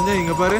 சஞ்சய் இங்க பாரு.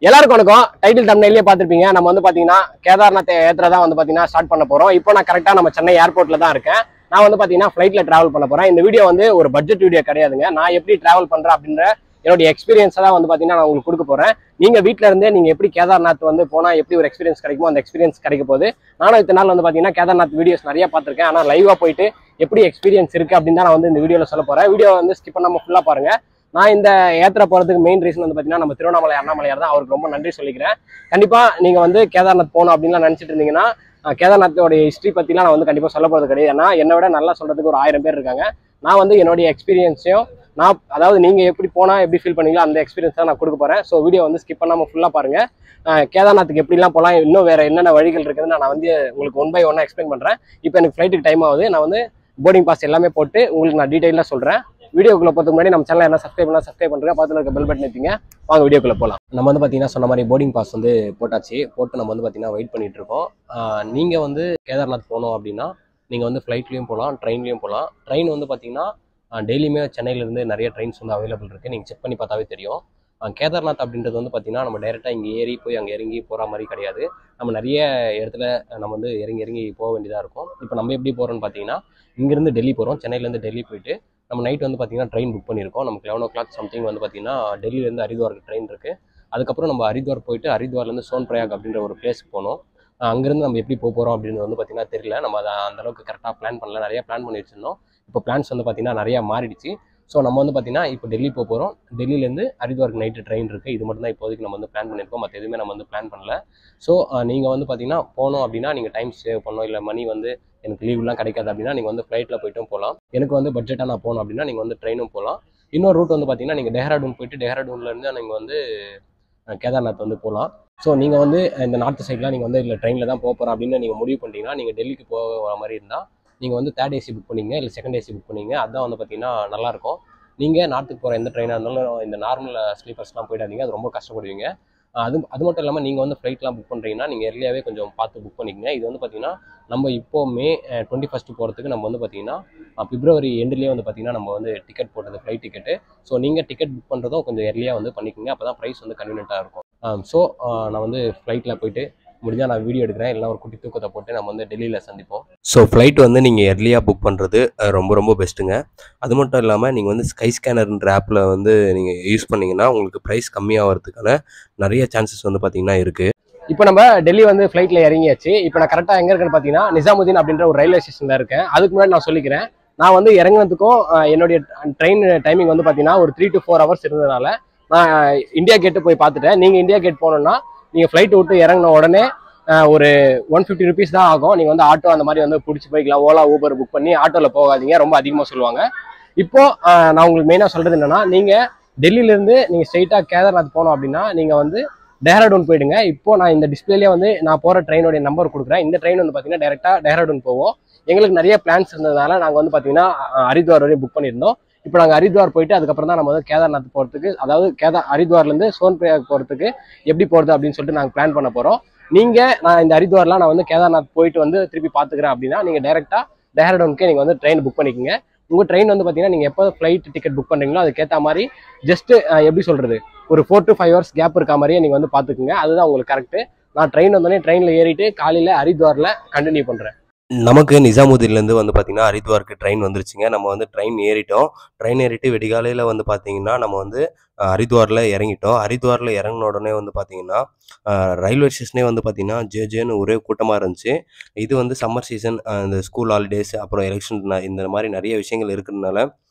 எல்லாருக்கும் வணக்கம். டைட்டில் தம்ப்நெயிலே பார்த்துருப்பீங்க. நம்ம வந்து பார்த்தீங்கன்னா கேதார்நாத் ஏத்திரதான் வந்து பார்த்தீங்கன்னா ஸ்டார்ட் பண்ண போகிறோம். இப்போ நான் கரெக்டாக நம்ம சென்னை ஏர்போர்ட்டில் தான் இருக்கேன். நான் வந்து பார்த்தீங்கன்னா ஃப்ளைட்டில் ட்ராவல் பண்ண போகிறேன். இந்த வீடியோ வந்து ஒரு பட்ஜெட் வீடியோ கிடையாதுங்க. நான் எப்படி ட்ராவல் பண்ணுறேன் அப்படின்ற என்னுடைய எக்ஸ்பீரியன்ஸை தான் வந்து பார்த்தீங்கன்னா நான் உங்களுக்கு கொடுக்க போகிறேன். நீங்கள் வீட்டில் இருந்தே நீங்கள் எப்படி கேதார்நாத் வந்து போனால் எப்படி ஒரு எக்ஸ்பீரியன்ஸ் கிடைக்குமோ அந்த எக்ஸ்பீரியன்ஸ் கிடைக்க போகுது. நானும் இத்தனை நாள் வந்து பார்த்தீங்கன்னா கேதார்நாத் வீடியோஸ் நிறைய பார்த்துருக்கேன். ஆனால் லைவாக போயிட்டு எப்படி எக்ஸ்பீரியன்ஸ் இருக்குது அப்படின்னு தான் நான் வந்து இந்த வீடியோவில் சொல்ல போகிறேன். வீடியோ வந்து ஸ்கிப் பண்ணாமல் ஃபுல்லாக பாருங்கள். நான் இந்த ஏத்திர போகிறதுக்கு மெயின் ரீசன் வந்து பார்த்தீங்கன்னா நம்ம திருவண்ணாமலை அண்ணாமலையார் தான். அவருக்கு ரொம்ப நன்றி சொல்லிக்கிறேன். கண்டிப்பாக நீங்கள் வந்து கேதார்நாத் போகணும் அப்படின்லாம் நினச்சிட்டு இருந்தீங்கன்னா கேதார்நாத்தோட ஹிஸ்ட்ரி பற்றிலாம் நான் வந்து கண்டிப்பாக சொல்ல போகிறது கிடையாது. ஏன்னா என்னை விட நல்லா சொல்கிறதுக்கு ஒரு 1000 பேர் இருக்காங்க. நான் வந்து என்னுடைய எக்ஸ்பீரியன்ஸையும் அதாவது நீங்கள் எப்படி போனால் எப்படி ஃபீல் பண்ணீங்களோ அந்த எக்ஸ்பீரியன்ஸ் தான் நான் கொடுக்க போகிறேன். ஸோ வீடியோ வந்து ஸ்கிப் பண்ணாமல் ஃபுல்லாக பாருங்கள். கேதார்நாத்துக்கு எப்படிலாம் போகலாம், இன்னும் வேறு என்னென்ன வழிகள் இருக்குதுன்னு நான் வந்து உங்களுக்கு 1 by 1 எக்ஸ்பிளைன் பண்ணுறேன். இப்போ எனக்கு ஃப்ளைட்டுக்கு டைம் ஆகுது. நான் வந்து போர்டிங் பாஸ் எல்லாமே போட்டு உங்களுக்கு நான் டீட்டெயிலாக சொல்கிறேன். வீடியோக்குள்ள போகிறதுக்கு முன்னாடி நம்ம சேனல் என்ன சப்ஸ்கிரைப் பண்ணுங்க. பக்கத்தில் இருக்க பெல் பட்டன் நிறுத்திங்க. வாங்க வீடியோக்குள்ள போகலாம். நம்ம வந்து பார்த்தீங்கன்னா சொன்ன மாதிரி போர்டிங் பாஸ் வந்து போட்டாச்சு. போட்டு நம்ம வந்து பார்த்தீங்கன்னா வெயிட் பண்ணிட்டு இருக்கோம். நீங்கள் வந்து கேதார்நாத் போகணும் அப்படின்னா நீங்கள் வந்து ஃப்ளைட்லேயும் போகலாம், ட்ரெயின்லேயும் போகலாம். ட்ரெயின் வந்து பார்த்தீங்கன்னா டெய்லியுமே சென்னையிலேருந்து நிறைய ட்ரெயின்ஸ் வந்து அவைலபிள் இருக்குது. நீங்கள் செக் பண்ணி பார்த்தாவே தெரியும். கேதார்நாத் அப்படின்றது வந்து பார்த்தீங்கன்னா நம்ம டைரெக்டாக இங்கே ஏறி போய் அங்கே இறங்கி போகிற மாதிரி கிடையாது. நம்ம நிறைய இடத்துல நம்ம வந்து இறங்கி போக வேண்டியதாக இருக்கும். இப்போ நம்ம எப்படி போகிறோம்னு பார்த்தீங்கன்னா இங்கேருந்து டெல்லி போகிறோம். சென்னையிலேருந்து டெல்லி போயிட்டு நம்ம நைட் வந்து பார்த்தீங்கன்னா ட்ரெயின் புக் பண்ணியிருக்கோம். நமக்கு 11 o'clock சம்திங் வந்து பார்த்தீங்கன்னா டெல்லியிலேருந்து ஹரித்வாருக்கு ட்ரெயின் இருக்குது. அதுக்கப்புறம் நம்ம ஹரித்வார் போயிட்டு ஹரித்வார்லேருந்து சோன்பிரயாக் அப்படின்ற ஒரு பிளேஸ்க்கு போனோம். அங்கேருந்து நம்ம எப்படி போகிறோம் அப்படின்னு வந்து பார்த்தீங்கன்னா தெரியல. நம்ம அதை அந்தளவுக்கு கரெக்டாக பிளான் பண்ணல. நிறையா பிளான் பண்ணி வச்சுருந்தோம். இப்போ பிளான்ஸ் வந்து பார்த்தீங்கன்னா நிறையா மாறிடுச்சு. ஸோ நம்ம வந்து பார்த்தீங்கன்னா இப்போ டெல்லி போகிறோம். டெல்லியிலேருந்து ஹரித்வாருக்கு நைட்டு ட்ரெயின் இருக்குது. இது மட்டும் தான் இப்போதைக்கு நம்ம வந்து பிளான் பண்ணியிருக்கோம். மற்ற எதுவுமே நம்ம வந்து பிளான் பண்ணல. ஸோ நீங்கள் வந்து பார்த்தீங்கன்னா போனோம் அப்படின்னா நீங்கள் டைம் சேவ் பண்ணணும். இல்லை மணி வந்து எனக்கு லீவ்லாம் கிடைக்காது அப்படின்னா நீங்கள் வந்து ஃப்ளைட்டில் போய்ட்டும் போகலாம். எனக்கு வந்து பட்ஜெட்டாக நான் போகணும் அப்படின்னா நீங்கள் வந்து ட்ரெயினும் போகலாம். இன்னொரு ரூட் வந்து பார்த்தீங்கன்னா நீங்கள் டேஹ்ராடூன் போயிட்டு டேஹ்ராடூன்லேருந்து நீங்கள் வந்து கேதார்நாத் வந்து போகலாம். ஸோ நீங்கள் வந்து இந்த நார்த் சைட்லாம் நீங்கள் வந்து இல்லை ட்ரெயினில் தான் போகிறோம் அப்படின்னு நீங்கள் முடிவு பண்ணிட்டீங்கன்னா நீங்கள் டெல்லிக்கு போகிற மாதிரி இருந்தால் நீங்கள் வந்து 3rd AC புக் பண்ணிங்க, இல்லை 2nd AC புக் பண்ணிங்க. அதுதான் வந்து பார்த்தீங்கன்னா நல்லாயிருக்கும். நீங்கள் நார்த்துக்கு போகிற எந்த ட்ரெயினாக இருந்தாலும் இந்த நார்மல் ஸ்லீப்பர்ஸ்லாம் போயிடாதீங்க. அது ரொம்ப கஷ்டப்படுவீங்க. அது மட்டும் இல்லாமல் நீங்கள் வந்து ஃப்ளைட்லாம் புக் பண்ணுறீங்கன்னா நீங்கள் எர்லியாகவே கொஞ்சம் பார்த்து புக் பண்ணிக்கங்க. இது வந்து பார்த்தீங்கன்னா நம்ம இப்போ மே 21 போகிறதுக்கு நம்ம வந்து பார்த்தீங்கன்னா பிப்ரவரி எண்ட்லேயே வந்து பார்த்தீங்கன்னா நம்ம வந்து டிக்கெட் போட்டது ஃப்ளைட் டிக்கெட்டு. ஸோ நீங்கள் டிக்கெட் புக் பண்ணுறதும் கொஞ்சம் எர்லியாக வந்து பண்ணிக்கோங்க. அப்போ தான் ப்ரைஸ் வந்து கன்வீனியண்ட்டாக இருக்கும். ஸோ நான் வந்து ஃப்ளைட்டில் போயிட்டு முடிஞ்சால் நான் வீடியோ எடுக்கிறேன். இல்லைனா ஒரு குட்டி தூக்கத்தை போட்டு நம்ம வந்து டெல்லியில் சந்திப்போம். ஸோ ஃப்ளைட் வந்து நீங்கள் எர்லியாக புக் பண்ணுறது ரொம்ப பெஸ்ட்டுங்க. அது மட்டும் இல்லாமல் நீங்கள் வந்து ஸ்கை ஸ்கேனர்ன்ற ஆப்பில் வந்து நீங்கள் யூஸ் பண்ணிங்கன்னா உங்களுக்கு ப்ரைஸ் கம்மியாகிறதுக்கான நிறைய சான்சஸ் வந்து பார்த்தீங்கன்னா இருக்குது. இப்போ நம்ம டெல்லி வந்து ஃப்ளைட்டில் இறங்கியாச்சு. இப்போ நான் கரெக்டாக எங்கே இருக்குன்னு பார்த்தீங்கன்னா நிசாமுதீன் அப்படின்ற ஒரு ரயில்வே ஸ்டேஷனில் இருக்கேன். அதுக்கு முன்னாடி நான் சொல்லிக்கிறேன், நான் வந்து இறங்குனதுக்கும் என்னுடைய ட்ரெயின் டைமிங் வந்து பார்த்தீங்கன்னா ஒரு 3 to 4 hours இருந்ததுனால நான் இந்தியா கேட்டு போய் பார்த்துட்டேன். நீங்கள் இந்தியா கேட் போகணுன்னா நீங்கள் ஃப்ளைட் விட்டு இறங்கின உடனே ஒரு 150 rupees தான் ஆகும். நீங்கள் வந்து ஆட்டோ அந்த மாதிரி வந்து பிடிச்சி போய்க்கலாம். ஓலா ஊபர் புக் பண்ணி ஆட்டோவில் போகாதீங்க, ரொம்ப அதிகமாக சொல்லுவாங்க. இப்போது நான் உங்களுக்கு மெயினாக சொல்கிறது என்னென்னா, நீங்கள் டெல்லியிலேருந்து நீங்கள் ஸ்ட்ரெயிட்டாக கேதார்நாத் போனோம் அப்படின்னா நீங்கள் வந்து டேஹ்ராடூன் போயிடுங்க. இப்போது நான் இந்த டிஸ்பிளேலேயே வந்து நான் போகிற ட்ரெயினுடைய நம்பர் கொடுக்குறேன். இந்த ட்ரெயின் வந்து பார்த்தீங்கன்னா டேரெக்டாக டேஹ்ராடூன் போவோம். எங்களுக்கு நிறைய பிளான்ஸ் இருந்ததுனால நாங்கள் வந்து பார்த்தீங்கன்னா ஹரித்வார் வரையும் புக் பண்ணியிருந்தோம். இப்போ நாங்கள் ஹரித்வார் போயிட்டு அதுக்கப்புறம் தான் நம்ம வந்து கேதார்நாத் போகிறதுக்கு, அதாவது ஹரித்வார்லேருந்து சோன்பிரயாக் போகிறதுக்கு எப்படி போகிறது அப்படின்னு சொல்லிட்டு நாங்கள் பிளான் பண்ண போகிறோம். நான் இந்த ஹரித்வார்லாம் நான் வந்து கேதார்நாத் போயிட்டு வந்து திருப்பி பார்த்துக்கிறேன் அப்படின்னா நீங்கள் டேரெக்டாக டேஹ்ராடூனுக்கே நீங்கள் வந்து ட்ரெயின் புக் பண்ணிக்கோங்க. உங்கள் ட்ரெயின் வந்து பார்த்தீங்கன்னா நீங்கள் எப்போ ஃப்ளைட் டிக்கெட் புக் பண்ணுறீங்களோ அதுக்கேற்ற மாதிரி ஜஸ்ட்டு எப்படி சொல்கிறது, ஒரு 4 to 5 hours கேப் இருக்க மாதிரியே நீங்கள் வந்து பார்த்துக்குங்க. அதுதான் உங்களுக்கு கரெக்டு. நான் ட்ரெயின் வந்தோடனே ட்ரெயினில் ஏறிட்டு காலையில் ஹரித்வாரில் கண்டினியூ பண்ணுறேன். நமக்கு நிசாமுதீன்லேருந்து வந்து பார்த்தீங்கன்னா ஹரித்வாருக்கு ட்ரெயின் வந்துருச்சுங்க. நம்ம வந்து ட்ரெயின் ஏறிட்டு விடிகாலையில் வந்து பார்த்தீங்கன்னா நம்ம வந்து ஹரித்வாரில் இறங்கிட்டோம். ஹரித்வாரில் இறங்கின உடனே வந்து பார்த்தீங்கன்னா ரயில்வே ஸ்டேஷனே வந்து பார்த்தீங்கன்னா ஜேன்னு ஒரே கூட்டமாக இருந்துச்சு. இது வந்து சம்மர் சீசன், இந்த ஸ்கூல் ஹாலிடேஸ், அப்புறம் எலெக்ஷன், இந்த மாதிரி நிறைய விஷயங்கள் இருக்கிறதுனால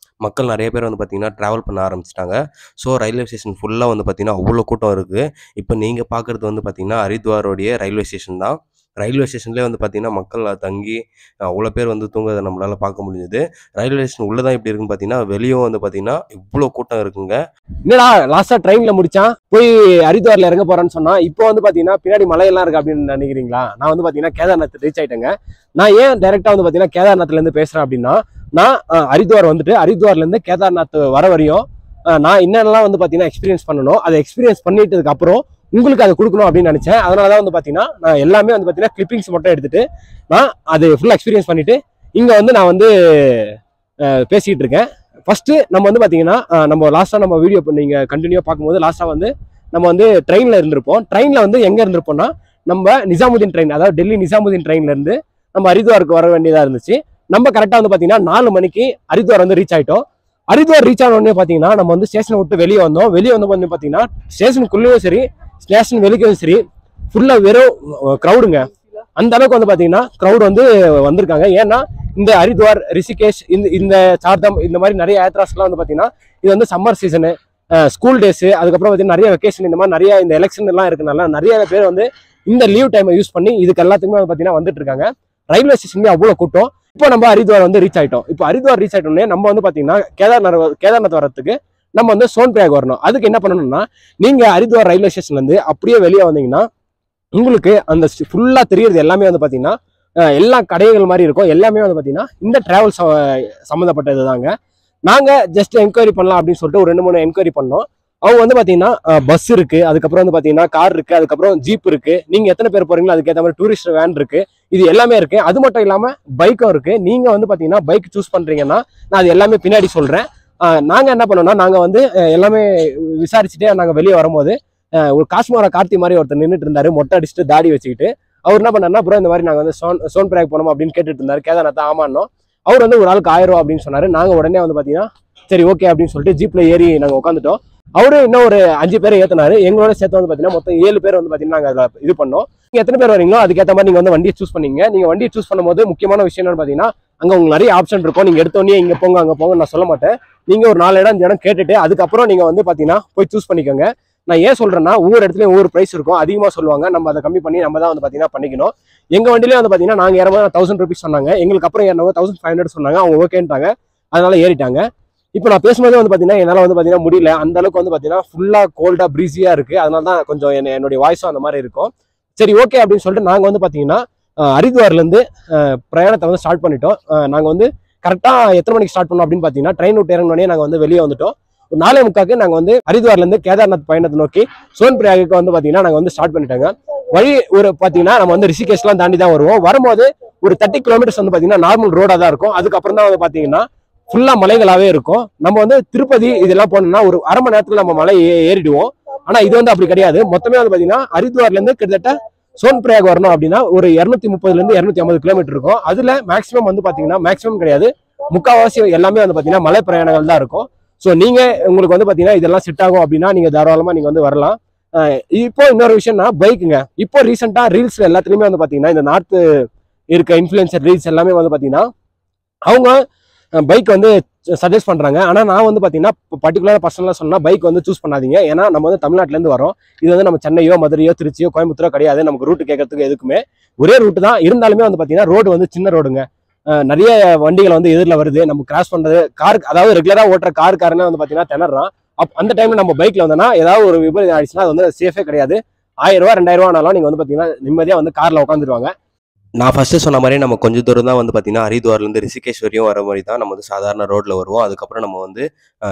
மக்கள் நிறைய பேர் வந்து பார்த்தீங்கன்னா ட்ராவல் பண்ண ஆரம்பிச்சிட்டாங்க. ஸோ ரயில்வே ஸ்டேஷன் ஃபுல்லாக வந்து பார்த்தீங்கன்னா அவ்வளோ கூட்டம் இருக்குது. இப்போ நீங்கள் பார்க்குறது வந்து பார்த்தீங்கன்னா ஹரித்வாரோடைய ரயில்வே ஸ்டேஷன் தான். ரயில்வே ஸ்டேஷன்லேயே வந்து பார்த்திங்கன்னா மக்கள் தங்கி அவ்வளோ பேர் வந்து தூங்குறதை நம்மளால் பார்க்க முடிஞ்சுது. ரயில்வே ஸ்டேஷன் உள்ளே தான் இப்படி இருக்குன்னு பார்த்தீங்கன்னா, வெளியும் வந்து பார்த்திங்கன்னா இவ்வளோ கூட்டம் இருக்குங்க. என்னடா லாஸ்ட்டாக ட்ரெயினில் முடித்தான் போய் ஹரித்வாரில் இறங்க போகிறான்னு சொன்னால், இப்போ வந்து பார்த்தீங்கன்னா பின்னாடி மலையெல்லாம் இருக்குது அப்படின்னு நினைக்கிறீங்களா? நான் வந்து பார்த்தீங்கன்னா கேதார்நாத் ரீச் ஆகிட்டேங்க. நான் ஏன் டைரெக்டாக வந்து பார்த்தீங்கன்னா கேதார்நாத்லேருந்து பேசுகிறேன் அப்படின்னா, நான் ஹரித்வார் வந்துட்டு ஹரித்வார்லேருந்து கேதார்நாத் வர வரையும் நான் என்னென்னலாம் வந்து பார்த்தீங்கன்னா எக்ஸ்பீரியன்ஸ் பண்ணணும், அதை எக்ஸ்பீரியன்ஸ் பண்ணிட்டதுக்கு அப்புறம் உங்களுக்கு அதை கொடுக்கணும் அப்படின்னு நினச்சேன். அதனால தான் வந்து பார்த்தீங்கன்னா நான் எல்லாமே வந்து பார்த்தீங்கன்னா கிளிப்பிங்ஸ் மட்டும் எடுத்துகிட்டு நான் அது ஃபுல்லாக எக்ஸ்பீரியன்ஸ் பண்ணிவிட்டு இங்கே வந்து நான் வந்து பேசிகிட்டு இருக்கேன். ஃபஸ்ட்டு நம்ம வந்து பார்த்தீங்கன்னா நம்ம லாஸ்ட்டாக நம்ம வீடியோ நீங்கள் கண்டினியூவாக பார்க்கும்போது லாஸ்ட்டாக வந்து நம்ம வந்து ட்ரெயினில் இருந்திருப்போம். ட்ரெயினில் வந்து எங்கே இருந்திருப்போம்னா, நம்ம நிசாமுதீன் ட்ரெயின், அதாவது டெல்லி நிசாமுதீன் ட்ரெயின்லேருந்து நம்ம ஹரித்வாருக்கு வர வேண்டியதாக இருந்துச்சு. நம்ம கரெக்டாக வந்து பார்த்தீங்கன்னா 4 மணிக்கு ஹரித்வார் வந்து ரீச் ஆகிட்டோம். ஹரித்வார் ரீச் ஆன உடனே பார்த்தீங்கன்னா நம்ம வந்து ஸ்டேஷனை விட்டு வெளியே வந்தோம். வெளியே வந்து பார்த்தீங்கன்னா ஸ்டேஷனுக்குள்ளேயும் சரி ஸ்டேஷன் வெளிக்கும் சரி ஃபுல்லாக வெறும் க்ரௌடுங்க. அந்த அளவுக்கு வந்து பார்த்தீங்கன்னா க்ரௌட் வந்து வந்திருக்காங்க. ஏன்னா இந்த ஹரித்வார், ரிஷிகேஷ், இந்த சார்தாம், இந்த மாதிரி நிறைய யாத்ராஸ்லாம் வந்து பார்த்தீங்கன்னா இது வந்து சம்மர் சீசனு, ஸ்கூல் டேஸு, அதுக்கப்புறம் பார்த்தீங்கன்னா நிறைய வெக்கேஷன், இந்த மாதிரி நிறைய இந்த எலெக்ஷன் எல்லாம் இருக்குனால நிறைய பேர் வந்து இந்த லீவ் டைமை யூஸ் பண்ணி இதுக்கு எல்லாத்துக்குமே வந்து பார்த்தீங்கன்னா வந்துட்டு இருக்காங்க. ரயில்வே ஸ்டேஷன்லேயே அவ்வளோ கூட்டம். இப்போ நம்ம ஹரித்வார் வந்து ரீச் ஆகிட்டோம். இப்போ ஹரித்வார் ரீச் ஆகிட்டோன்னே நம்ம வந்து பார்த்தீங்கன்னா கேதார்நாத் வரத்துக்கு நம்ம வந்து சோன்பிரயாக் வரணும். அதுக்கு என்ன பண்ணணும்னா, நீங்கள் ஹரித்வார் ரயில்வே ஸ்டேஷன்லேருந்து அப்படியே வெளியே வந்தீங்கன்னா உங்களுக்கு அந்த ஃபுல்லாக தெரியறது எல்லாமே வந்து பார்த்தீங்கன்னா எல்லா கடைகள் மாதிரி இருக்கும். எல்லாமே வந்து பார்த்தீங்கன்னா இந்த டிராவல் சம்மந்தப்பட்டது தாங்க. நாங்கள் ஜஸ்ட் என்கொயரி பண்ணலாம் அப்படின்னு சொல்லிட்டு ஒரு 2-3 என்கொயரி பண்ணோம். அவங்க வந்து பார்த்தீங்கன்னா பஸ் இருக்குது, அதுக்கப்புறம் வந்து பார்த்தீங்கன்னா கார் இருக்குது, அதுக்கப்புறம் ஜீப் இருக்குது. நீங்கள் எத்தனை பேர் போகிறீங்களோ அதுக்கேற்ற மாதிரி டூரிஸ்ட் வேன் இருக்குது. இது எல்லாமே இருக்குது. அது மட்டும் இல்லாமல் பைக்கும் இருக்குது. நீங்கள் வந்து பார்த்தீங்கன்னா பைக் சூஸ் பண்ணுறீங்கன்னா நான் அது எல்லாமே பின்னாடி சொல்கிறேன். நாங்கள் என்ன பண்ணோம்னா, நாங்கள் வந்து எல்லாமே விசாரிச்சுட்டு நாங்கள் வெளியே வரும்போது ஒரு காஷ்மீரா கார்த்தி மாதிரி ஒருத்தர் நின்றுட்டு இருந்தாரு, மொட்டை அடிச்சுட்டு தாடி வச்சுக்கிட்டு. அவர் என்ன பண்ணாருன்னா, ப்ரோ இந்த மாதிரி நாங்கள் வந்து சோன்பிரயாக் போனோம் அப்படின்னு கேட்டுட்டு இருந்தாரு. கேதார்நாத் ஆமான்னோம். அவர் வந்து ஒரு ஆளுக்கு 1000 ரூபா அப்படின்னு சொன்னார். நாங்கள் உடனே வந்து பார்த்தீங்கன்னா சரி ஓகே அப்படின்னு சொல்லிட்டு ஜீப்பில் ஏறி நாங்கள் உட்காந்துட்டோம். அவரு இன்னும் ஒரு 5 பேரை ஏற்றினாரு. எங்களோட சேர்த்து வந்து பார்த்தீங்கன்னா மொத்தம் 7 பேர் வந்து பார்த்தீங்கன்னா நாங்கள் அதில் இது பண்ணோம். நீங்கள் எத்தனை பேர் வரீங்களோ அதுக்கேற்ற மாதிரி நீங்கள் வந்து வண்டியை சூஸ் பண்ணீங்க. நீங்கள் வண்டியை சூஸ் பண்ணும்போது முக்கியமான விஷயம் என்னன்னு பார்த்தீங்கன்னா, அங்கே உங்களுக்கு நிறைய ஆப்ஷன் இருக்கும். நீங்கள் எடுத்தோடனே இங்கே போங்க அங்கே போங்க நான் சொல்ல மாட்டேன். நீங்கள் ஒரு 4 இடம் 5 இடம் கேட்டுட்டு அதுக்கப்புறம் நீங்கள் வந்து பார்த்தீங்கன்னா போய் சூஸ் பண்ணிக்கோங்க. நான் ஏன் சொல்கிறேன்னா, ஒவ்வொரு இடத்துலையும் ஒவ்வொரு ப்ரைஸ் இருக்கும். அதிகமாக சொல்லுவாங்க, நம்ம அதை கம்மி பண்ணி நம்ம தான் வந்து பார்த்தீங்கன்னா பண்ணிக்கணும். எங்கள் வண்டியிலே வந்து பார்த்தீங்கன்னா நாங்கள் ஏறும்போது 1000 rupees சொன்னாங்க. எங்களுக்கு அப்புறம் ஏறினவங்க 1500 சொன்னாங்க. அவங்க ஓகேன்ட்டாங்க, அதனால ஏறிட்டாங்க. இப்போ நான் பேசும்போதே வந்து பார்த்தீங்கன்னா என்னால் வந்து பார்த்தீங்கன்னா முடியல. அந்த அளவுக்கு வந்து பார்த்தீங்கன்னா ஃபுல்லாக கோல்டாக ப்ரீஸியாக இருக்குது. அதனால தான் கொஞ்சம் என்னுடைய வாய்ஸும் அந்த மாதிரி இருக்கும். சரி ஓகே அப்படின்னு சொல்லிட்டு நாங்கள் வந்து பார்த்தீங்கன்னா ஹரித்வார்லேருந்து பிரயாணத்தை வந்து ஸ்டார்ட் பண்ணிட்டோம். நாங்கள் வந்து கரெக்டாக எத்தனை மணிக்கு ஸ்டார்ட் பண்ணோம் அப்படின்னு பார்த்தீங்கன்னா, ட்ரெயின் விட்டு இறங்கினோடனே நாங்கள் வந்து வெளியே வந்துட்டோம். 4:45க்கு நாங்கள் வந்து ஹரித்வார்லேருந்து கேதார்நாத் பயணத்தை நோக்கி சோன்பிரயாக்கு வந்து பார்த்தீங்கன்னா நாங்கள் வந்து ஸ்டார்ட் பண்ணிட்டாங்க. வழி ஒரு பார்த்தீங்கன்னா நம்ம வந்து ரிஷிகேஷ்லாம் தாண்டி தான் வருவோம். வரும்போது ஒரு 30 kilometers வந்து பார்த்தீங்கன்னா நார்மல் ரோடாக தான் இருக்கும். அதுக்கப்புறம் தான் வந்து பார்த்தீங்கன்னா ஃபுல்லாக மலைகளாகவே இருக்கும். நம்ம வந்து திருப்பதி இதெல்லாம் போனோம்னா ஒரு அரை மணி நேரத்தில் நம்ம மலை ஏறிடுவோம். ஆனால் இது வந்து அப்படி கிடையாது. மொத்தமே வந்து பார்த்தீங்கன்னா ஹரித்வார்லேருந்து கிட்டத்தட்ட சோன்பிரயாக் வரணும் அப்படின்னா ஒரு 230 to 250 kilometer இருக்கும். அதில் மேக்ஸிமம் வந்து பார்த்தீங்கன்னா, மேக்ஸிமம் கிடையாது, முக்கால்வாசி எல்லாமே வந்து பார்த்தீங்கன்னா மலை பிரயாணங்கள் தான் இருக்கும். ஸோ நீங்கள் உங்களுக்கு வந்து பார்த்தீங்கன்னா இதெல்லாம் செட் ஆகும் அப்படின்னா நீங்கள் தாராளமாக நீங்கள் வந்து வரலாம். இப்போ இன்னொரு விஷயம்னா பைக்குங்க. இப்போ ரீசெண்டாக ரீல்ஸில் எல்லாத்துலேயுமே வந்து பார்த்தீங்கன்னா இந்த நார்த்து இருக்க இன்ஃப்ளூயன்சர் ரீல்ஸ் எல்லாமே வந்து பார்த்தீங்கன்னா அவங்க பைக் வந்து சஜஸ்ட் பண்ணுறாங்க. ஆனால் நான் வந்து பார்த்தீங்கன்னா பர்டிகுலராக பர்சனலாக சொன்னால் பைக் வந்து சூஸ் பண்ணாதீங்க. ஏன்னா நம்ம வந்து தமிழ்நாட்டிலேருந்து வரோம். இது வந்து நம்ம சென்னையோ மதுரையோ திருச்சியோ கோயம்புத்தூரோ கிடையாது. நமக்கு ரூட்டு கேட்கறதுக்கு எதுக்குமே ஒரே ரூட்டு தான். இருந்தாலுமே வந்து பார்த்தீங்கன்னா ரோடு வந்து சின்ன ரோடுங்க. நிறைய வண்டிகள் வந்து எதிரில் வருது. நம்ம கிராஸ் பண்ணுறது கார், அதாவது ரெகுலராக ஓட்டுற காருக்காரனே வந்து பார்த்தீங்கன்னா திணறான். அந்த டைமில் நம்ம பைக்கில் வந்தோன்னா ஏதாவது ஒரு விபரீதம் ஆயிடுச்சுன்னா அது வந்து சேஃபே கிடையாது. 1000 ரூபா 2000 ரூபானாலும் நீங்கள் வந்து பார்த்தீங்கன்னா நிம்மதியாக வந்து காரில் உட்காந்துருவாங்க. நான் ஃபஸ்ட்டு சொன்ன மாதிரி நம்ம கொஞ்சம் தூரம் தான் வந்து பார்த்திங்கன்னா ஹரித்வார்லேருந்து ரிஷிகேஷ் வரையும் வர மாதிரி தான் நம்ம வந்து சாதாரண ரோட்டில் வருவோம். அதுக்கப்புறம் நம்ம வந்து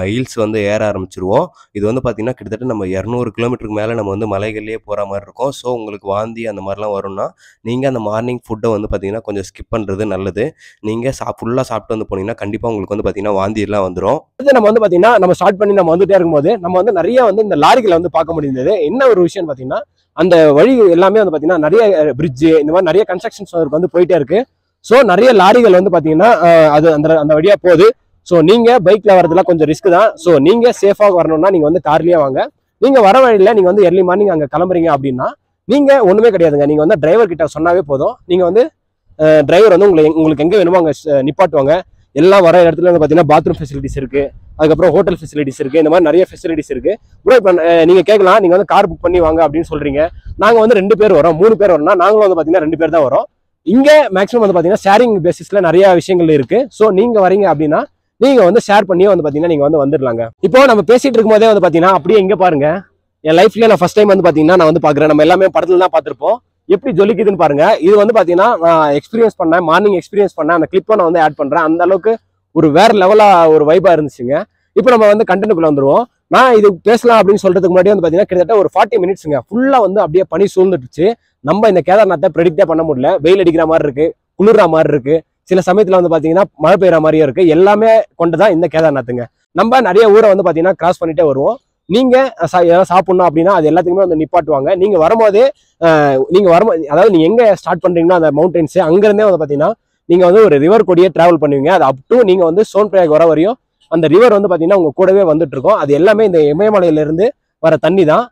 ஹில்ஸ் வந்து ஏற ஆரம்பிச்சிருவோம். இது வந்து பார்த்திங்கன்னா கிட்டத்தட்ட நம்ம 200 கிலோமீட்டருக்கு மேலே நம்ம வந்து மலைகள்லேயே போகிற மாதிரி இருக்கும். ஸோ உங்களுக்கு வாந்தி அந்த மாதிரிலாம் வரும்னா நீங்கள் அந்த மார்னிங் ஃபுட்டை வந்து பார்த்திங்கன்னா கொஞ்சம் ஸ்கிப் பண்ணுறது நல்லது. நீங்கள் ஃபுல்லாக சாப்பிட்டு வந்து போனீங்கன்னா கண்டிப்பாக உங்களுக்கு வந்து பார்த்திங்கன்னா வாந்தியெல்லாம் வந்துடும். அடுத்து நம்ம வந்து பார்த்தீங்கன்னா நம்ம ஸ்டார்ட் பண்ணி நம்ம வந்துட்டே இருக்கும்போது நம்ம வந்து நிறைய வந்து இந்த லாரிகளை வந்து பார்க்க முடிந்தது. என்ன ஒரு விஷயம் பார்த்தீங்கன்னா, அந்த வழி எல்லாமே வந்து பார்த்தீங்கன்னா நிறைய பிரிட்ஜு இந்த மாதிரி நிறைய கன்ஸ்ட்ரக்ஷன்ஸ் வந்து போயிட்டே இருக்கு. ஸோ நிறைய லாரிகள் வந்து பார்த்தீங்கன்னா அது அந்த வழியாக போகுது. ஸோ நீங்கள் பைக்கில் வரதுலாம் கொஞ்சம் ரிஸ்க் தான். ஸோ நீங்கள் சேஃபாக வரணும்னா நீங்கள் வந்து கார்லேயே வாங்க. நீங்கள் வர வழியில் நீங்கள் வந்து early morning அங்கே கிளம்புறீங்க அப்படின்னா நீங்கள் ஒன்றுமே கிடையாதுங்க. நீங்கள் வந்து டிரைவர் கிட்ட சொன்னாவே போதும். நீங்கள் வந்து டிரைவர் வந்து உங்களுக்கு எங்கே வேணுமோ அங்கே நிப்பாட்டுவாங்க. எல்லாம் வர இடத்துல வந்து பார்த்தீங்கன்னா பாத்ரூம் ஃபெசிலிட்டிஸ் இருக்குது. அதுக்கப்புறம் ஹோட்டல் ஃபெசிலிட்டிஸ் இருக்குது. இந்த மாதிரி நிறைய ஃபெசிலிட்டிஸ் இருக்குது ப்ரோ. இப்போ நீங்கள் கேட்கலாம், நீங்கள் வந்து கார் புக் பண்ணி வாங்க அப்படின்னு சொல்கிறீங்க. நாங்கள் வந்து 2 பேர் வரோம், 3 பேர் வரோம்னா நாங்களும் வந்து பார்த்தீங்கன்னா 2 பேர் தான் வரோம். இங்கே மேக்ஸிமம் வந்து பார்த்தீங்கன்னா ஷேரிங் பேசிஸில் நிறைய விஷயங்கள் இருக்குது. ஸோ நீங்கள் வரீங்க அப்படின்னா நீங்கள் வந்து ஷேர் பண்ணியே வந்து பார்த்தீங்கன்னா நீங்கள் வந்து வந்துடலாங்க. இப்போ நம்ம பேசிகிட்டு இருக்கும்போதே வந்து பார்த்தீங்கன்னா அப்படியே இங்கே பாருங்க, என் லைஃப்லேயே நான் ஃபர்ஸ்ட் டைம் வந்து பார்த்தீங்கன்னா நான் வந்து பார்க்குறேன். நம்ம எல்லாமே படத்துல தான் பார்த்துருப்போம், எப்படி ஜொலிக்குதுன்னு பாருங்க. இது வந்து பார்த்தீங்கன்னா நான் எக்ஸ்பீரியன்ஸ் பண்ணேன், மார்னிங் எக்ஸ்பீரியன்ஸ் பண்ணேன். அந்த கிளிப்பை நான் வந்து ஆட் பண்ணுறேன். அந்த அளவுக்கு ஒரு வேற லெவலாக ஒரு வைபாக இருந்துச்சுங்க. இப்போ நம்ம வந்து கண்டென்ட்டுக்குள்ள வந்துருவோம். நான் இது பேசலாம் அப்படின்னு சொல்றதுக்கு முன்னாடி வந்து பார்த்தீங்கன்னா கிட்டத்தட்ட ஒரு 40 மினிட்ஸுங்க ஃபுல்லாக வந்து அப்படியே பனி சூழ்ந்துட்டுச்சு. நம்ம இந்த கேதார்நாத்தை ப்ரெடிக்டே பண்ண முடியல. வெயில் அடிக்கிற மாதிரி இருக்கு, குளிர்ற மாதிரி இருக்கு, சில சமயத்தில் வந்து பார்த்தீங்கன்னா மழை பெய்கிற மாதிரியும் இருக்கு. எல்லாமே கொண்டு தான் இந்த கேதார்நாத்துங்க. நம்ம நிறைய ஊரை வந்து பார்த்தீங்கன்னா கிராஸ் பண்ணிட்டே வருவோம். நீங்க ஏதாவது சாப்பிடணும் அப்படின்னா அது எல்லாத்துக்குமே வந்து நிப்பாட்டுவாங்க. நீங்க வரும்போதே அதாவது நீங்க எங்க ஸ்டார்ட் பண்றீங்கன்னா அந்த மவுண்டன்ஸ் அங்கிருந்தே வந்து பாத்தீங்கன்னா நீங்க வந்து ஒரு ரிவர் கூடயே டிராவல் பண்ணுவீங்க. அது அப் டு நீங்க வந்து சோன்பிரயாக் வர வரையும் அந்த ரிவர் வந்து பாத்தீங்கன்னா உங்க கூடவே வந்துட்டு இருக்கும். அது எல்லாமே இந்த இமயமலையில இருந்து வர தண்ணி தான்.